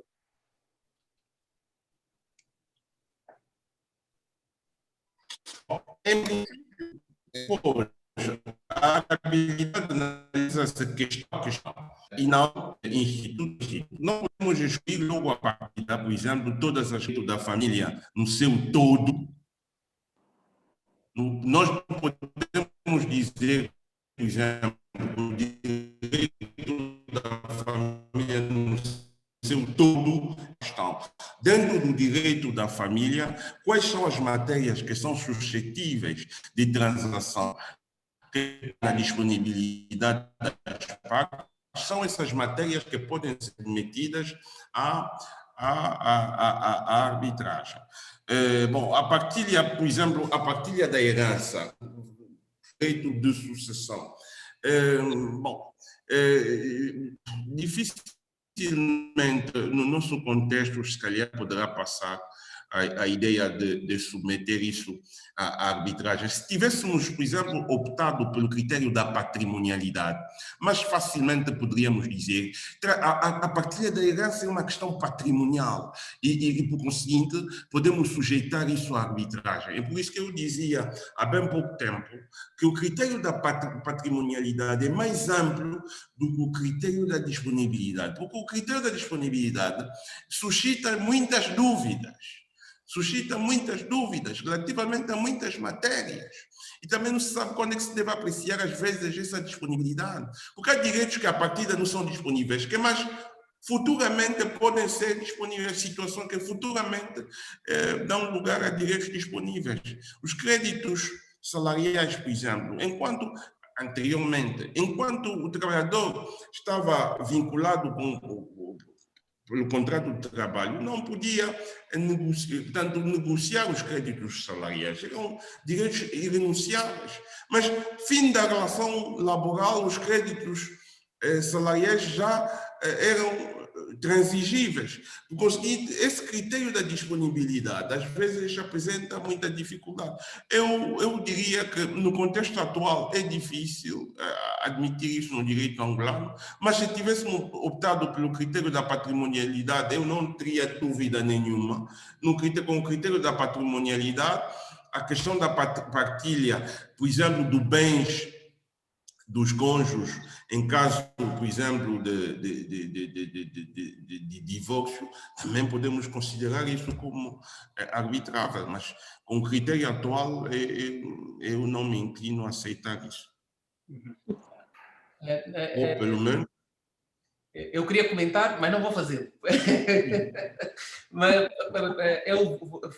A habilidade de analisar essa questão e não instituto. Não podemos excluir logo a partir, por exemplo, todas as questões da família no seu todo. Nós não podemos dizer, por exemplo, o direito da família no seu todo estão. Dentro do direito da família, quais são as matérias que são suscetíveis de transação na disponibilidade das partes? São essas matérias que podem ser metidas à arbitragem. Bom, a partilha, por exemplo, a partilha da herança, direito de sucessão. Dificilmente, no nosso contexto, se calhar poderá passar a ideia de submeter isso à arbitragem. Se tivéssemos, por exemplo, optado pelo critério da patrimonialidade, mas facilmente poderíamos dizer que a partilha da herança é uma questão patrimonial e por conseguinte, podemos sujeitar isso à arbitragem. É por isso que eu dizia há bem pouco tempo que o critério da patrimonialidade é mais amplo do que o critério da disponibilidade, porque o critério da disponibilidade suscita muitas dúvidas relativamente a muitas matérias. E também não se sabe quando é que se deve apreciar, às vezes, essa disponibilidade. Porque há direitos que, à partida, não são disponíveis, que mais futuramente podem ser disponíveis, situações que futuramente dão lugar a direitos disponíveis. Os créditos salariais, por exemplo, anteriormente, enquanto o trabalhador estava vinculado pelo contrato de trabalho, não podia negociar os créditos salariais. Eram direitos irrenunciáveis. Mas, fim da relação laboral, os créditos salariais já eram transigíveis. Porque o seguinte, esse critério da disponibilidade, às vezes, apresenta muita dificuldade. Eu diria que, no contexto atual, é difícil admitir isso no direito angolano, mas se tivéssemos optado pelo critério da patrimonialidade, eu não teria dúvida nenhuma. Com o critério da patrimonialidade, a questão da partilha, por exemplo, dos bens dos cônjuges, em caso, por exemplo, de divórcio, também podemos considerar isso como arbitrável, mas com o critério atual, eu não me inclino a aceitar isso. Ou, pelo menos... Eu queria comentar, mas não vou fazer. Mas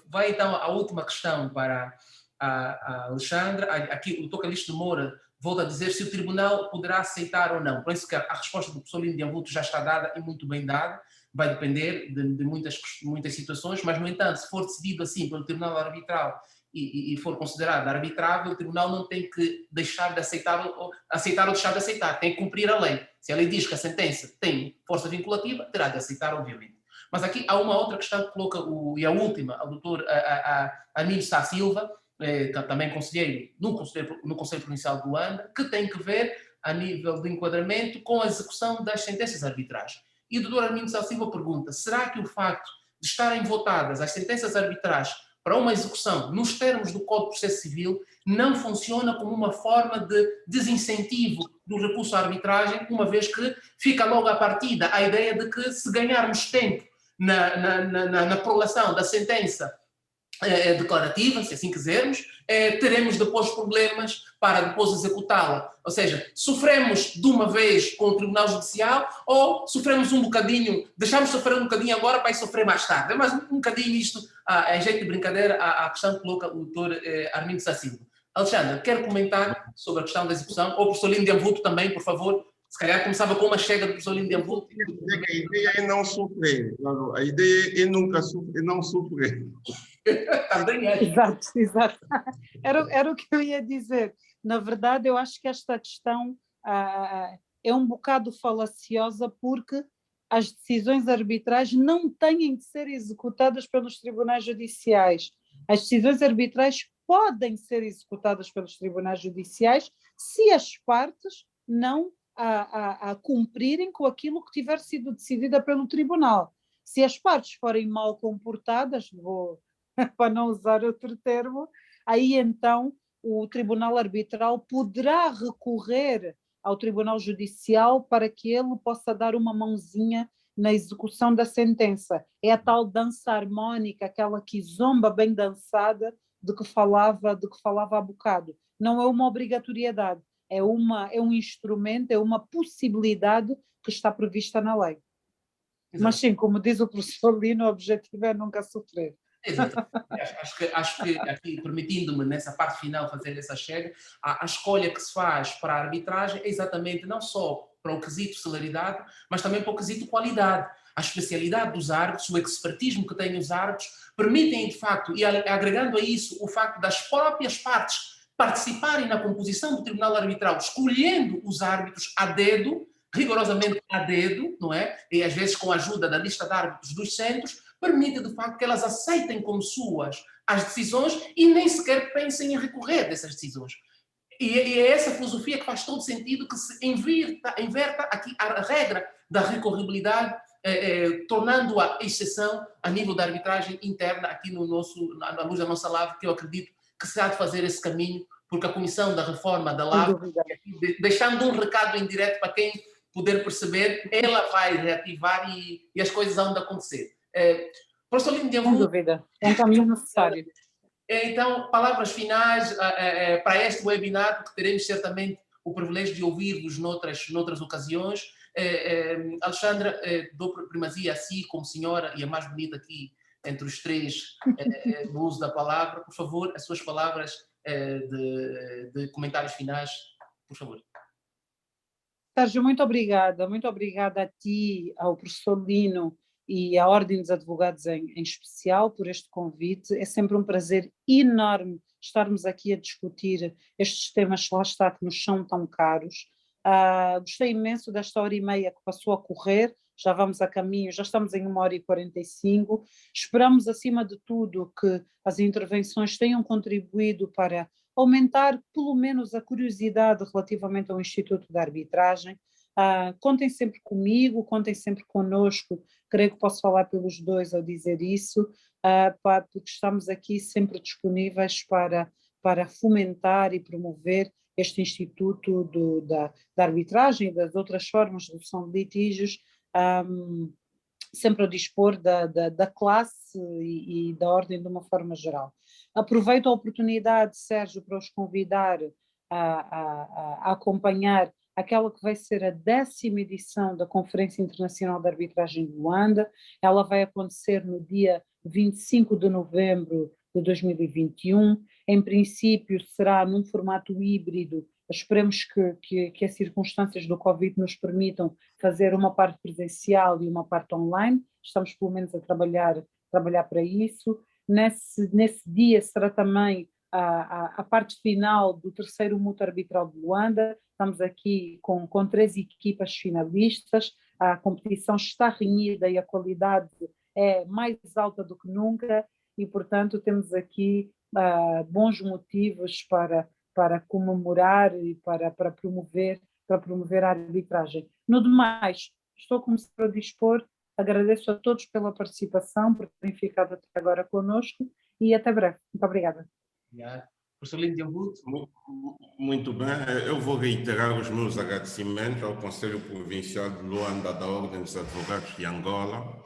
vai então a última questão para a Alexandra. Aqui o Tocalixto de Moura volta a dizer se o tribunal poderá aceitar ou não. Por isso que a resposta do professor Lino de Amvuto já está dada e muito bem dada. Vai depender de muitas situações, mas, no entanto, se for decidido assim pelo tribunal arbitral e for considerado arbitrável, o tribunal não tem que deixar de aceitar ou deixar de aceitar, tem que cumprir a lei. Se a lei diz que a sentença tem força vinculativa, terá de aceitar, obviamente. Mas aqui há uma outra questão que coloca, e a última, ao doutor Armindo Sá Silva, também conselheiro no Conselho Provincial do Luanda, que tem que ver, a nível de enquadramento, com a execução das sentenças arbitrais. E o doutor Armindo Sá Silva pergunta, será que o facto de estarem votadas as sentenças arbitrais para uma execução nos termos do Código de Processo Civil não funciona como uma forma de desincentivo do recurso à arbitragem, uma vez que fica logo à partida a ideia de que, se ganharmos tempo na prolação da sentença declarativa, se assim quisermos, teremos depois problemas para depois executá-la. Ou seja, sofremos de uma vez com o Tribunal Judicial ou sofremos um bocadinho, deixamos sofrer um bocadinho agora para ir sofrer mais tarde. Mas um bocadinho isto, em jeito de brincadeira, a questão que coloca o doutor Armindo Sá Silva. Alexandre, quer comentar sobre a questão da execução? Ou o professor Lino de Amvuto também, por favor. Se calhar começava com uma chega do professor Lino de Amvuto. A ideia é não sofrer. A ideia é nunca sofrer, não sofrer. Também é. Exato. Era o que eu ia dizer. Na verdade, eu acho que esta questão é um bocado falaciosa, porque as decisões arbitrais não têm de ser executadas pelos tribunais judiciais. As decisões arbitrais podem ser executadas pelos tribunais judiciais se as partes não cumprirem com aquilo que tiver sido decidida pelo tribunal. Se as partes forem mal comportadas, para não usar outro termo, aí então o tribunal arbitral poderá recorrer ao tribunal judicial para que ele possa dar uma mãozinha na execução da sentença. É a tal dança harmónica, aquela kizomba bem dançada de que falava há bocado. Não é uma obrigatoriedade, é um instrumento, é uma possibilidade que está prevista na lei. Exato. Mas sim, como diz o professor Lino, o objetivo é nunca sofrer. Exato. Acho que aqui, permitindo-me nessa parte final fazer essa chega, a escolha que se faz para a arbitragem é exatamente não só para o quesito celeridade, mas também para o quesito qualidade. A especialidade dos árbitros, o expertismo que têm os árbitros, permitem de facto, e agregando a isso o facto das próprias partes participarem na composição do tribunal arbitral, escolhendo os árbitros a dedo, rigorosamente a dedo, não é? E às vezes com a ajuda da lista de árbitros dos centros, permite de facto que elas aceitem como suas as decisões e nem sequer pensem em recorrer dessas decisões. E é essa filosofia que faz todo sentido que se inverta aqui a regra da recorribilidade, tornando-a exceção a nível da arbitragem interna aqui na luz da nossa LAV, que eu acredito que se há de fazer esse caminho, porque a Comissão da Reforma da LAV, deixando um recado indireto para quem puder perceber, ela vai reativar e as coisas vão acontecer. Professor Lino de Amvuto, sem dúvida, é um caminho necessário. Então, palavras finais para este webinar, porque teremos certamente o privilégio de ouvir-vos noutras ocasiões. Alexandra, dou primazia a si como senhora e a mais bonita aqui entre os três no uso da palavra. Por favor, as suas palavras de comentários finais, por favor. Sérgio, muito obrigada a ti, ao professor Lino e à Ordem dos Advogados em especial por este convite. É sempre um prazer enorme estarmos aqui a discutir estes temas, lá está, que nos são tão caros. Gostei imenso desta hora e meia que passou a correr, já vamos a caminho, já estamos em 1h45. Esperamos, acima de tudo, que as intervenções tenham contribuído para aumentar, pelo menos, a curiosidade relativamente ao Instituto de Arbitragem. Contem sempre comigo, contem sempre connosco, creio que posso falar pelos dois ao dizer isso, porque estamos aqui sempre disponíveis para fomentar e promover este Instituto da Arbitragem e das outras formas de resolução de litígios, sempre ao dispor da classe e da ordem de uma forma geral. Aproveito a oportunidade, Sérgio, para os convidar a acompanhar aquela que vai ser a 10ª edição da Conferência Internacional de Arbitragem de Luanda. Ela vai acontecer no dia 25 de novembro de 2021. Em princípio, será num formato híbrido. Esperemos que as circunstâncias do Covid nos permitam fazer uma parte presencial e uma parte online. Estamos, pelo menos, a trabalhar para isso. Nesse dia será também a parte final do 3º Mútuo Arbitral de Luanda. Estamos aqui com 3 equipas finalistas. A competição está renhida e a qualidade é mais alta do que nunca e, portanto, temos aqui bons motivos para comemorar e para promover a arbitragem. No demais, estou como sempre a dispor. Agradeço a todos pela participação, por terem ficado até agora conosco e até breve. Muito obrigada. Obrigado. Professor Lindo Diambuto. Muito bem, eu vou reiterar os meus agradecimentos ao Conselho Provincial de Luanda da Ordem dos Advogados de Angola.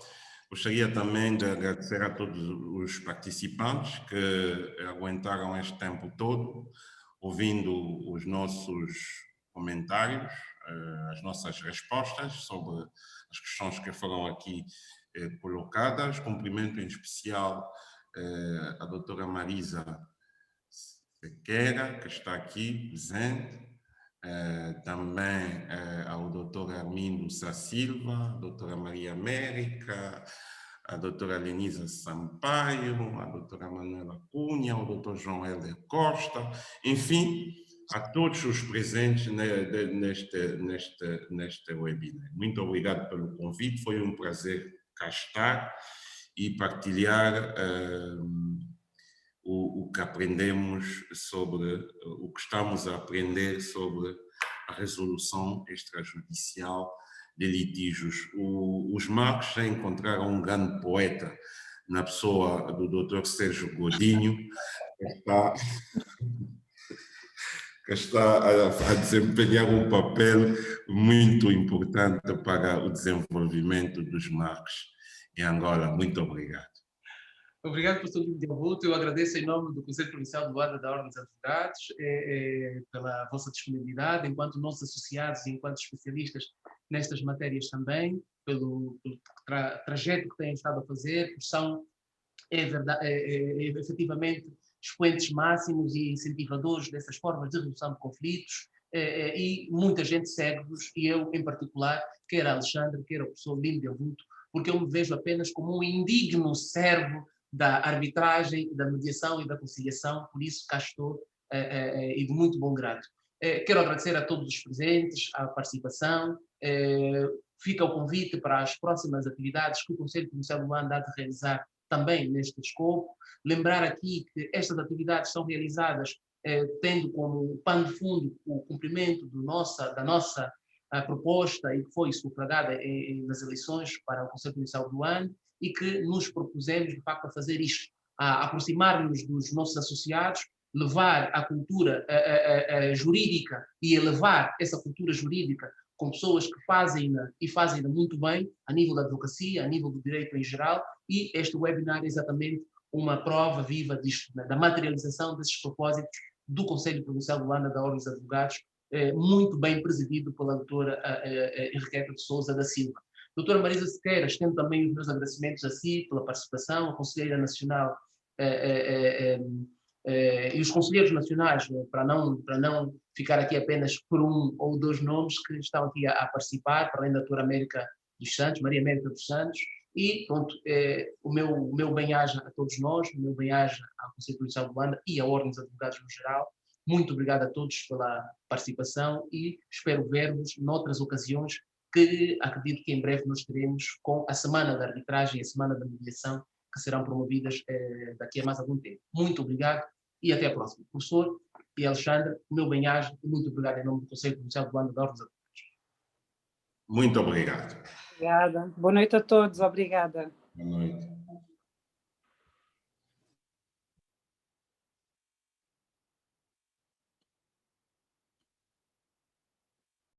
Gostaria também de agradecer a todos os participantes que aguentaram este tempo todo, ouvindo os nossos comentários, as nossas respostas sobre as questões que foram aqui colocadas. Cumprimento em especial a doutora Marisa Sequeira, que está aqui presente, também ao doutor Armindo Sá Silva, a doutora Maria América, a doutora Lenisa Sampaio, a doutora Manuela Cunha, o doutor João Helder Costa, enfim, a todos os presentes neste webinar. Muito obrigado pelo convite, foi um prazer cá estar e partilhar o que aprendemos sobre, o que estamos a aprender sobre a resolução extrajudicial de litígios. Os Marcos já encontraram um grande poeta na pessoa do Dr. Sérgio Godinho, que está a desempenhar um papel muito importante para o desenvolvimento dos Marcos em Angola. Muito obrigado. Obrigado, professor Lindo Diambuto. Eu agradeço em nome do Conselho Provincial de Luanda da Ordem dos Advogados pela vossa disponibilidade, enquanto nossos associados e enquanto especialistas nestas matérias também, pelo trajeto que têm estado a fazer, porque são efetivamente expoentes máximos e incentivadores dessas formas de resolução de conflitos, e muita gente segue-vos, e eu em particular, quer a Alexandre, quer o professor Lindo Diambuto, porque eu me vejo apenas como um indigno servo da arbitragem, da mediação e da conciliação, por isso cá estou e de muito bom grado. Quero agradecer a todos os presentes, a participação, fica o convite para as próximas atividades que o Conselho Provincial de Luanda há de realizar também neste escopo. Lembrar aqui que estas atividades são realizadas tendo como pano de fundo o cumprimento da nossa proposta e que foi sufragada nas eleições para o Conselho Provincial de Luanda, e que nos propusemos, de facto, a fazer isto, a aproximar-nos dos nossos associados, levar a cultura jurídica e elevar essa cultura jurídica com pessoas que fazem-na muito bem, a nível da advocacia, a nível do direito em geral, e este webinar é exatamente uma prova viva disto, da materialização desses propósitos do Conselho Provincial de Luanda da Ordem dos Advogados, muito bem presidido pela doutora Henriqueta de Sousa da Silva. Doutora Marisa Sequeira, estendo também os meus agradecimentos a si pela participação, a Conselheira Nacional e os Conselheiros Nacionais, para não ficar aqui apenas por um ou dois nomes que estão aqui a participar, para além da doutora América dos Santos, Maria América dos Santos, e pronto, o meu bem-aja a todos nós, o meu bem-aja ao Conselho Provincial de Luanda e à Ordem dos Advogados no geral. Muito obrigado a todos pela participação e espero ver-vos noutras ocasiões que acredito que em breve nós teremos com a Semana da Arbitragem e a Semana da Mediação, que serão promovidas daqui a mais algum tempo. Muito obrigado e até a próxima. Professor e Alexandre, meu bem-aja e muito obrigado em nome do Conselho Comercial de Luanda de Orvos. Muito obrigado. Obrigada. Boa noite a todos. Obrigada. Boa noite.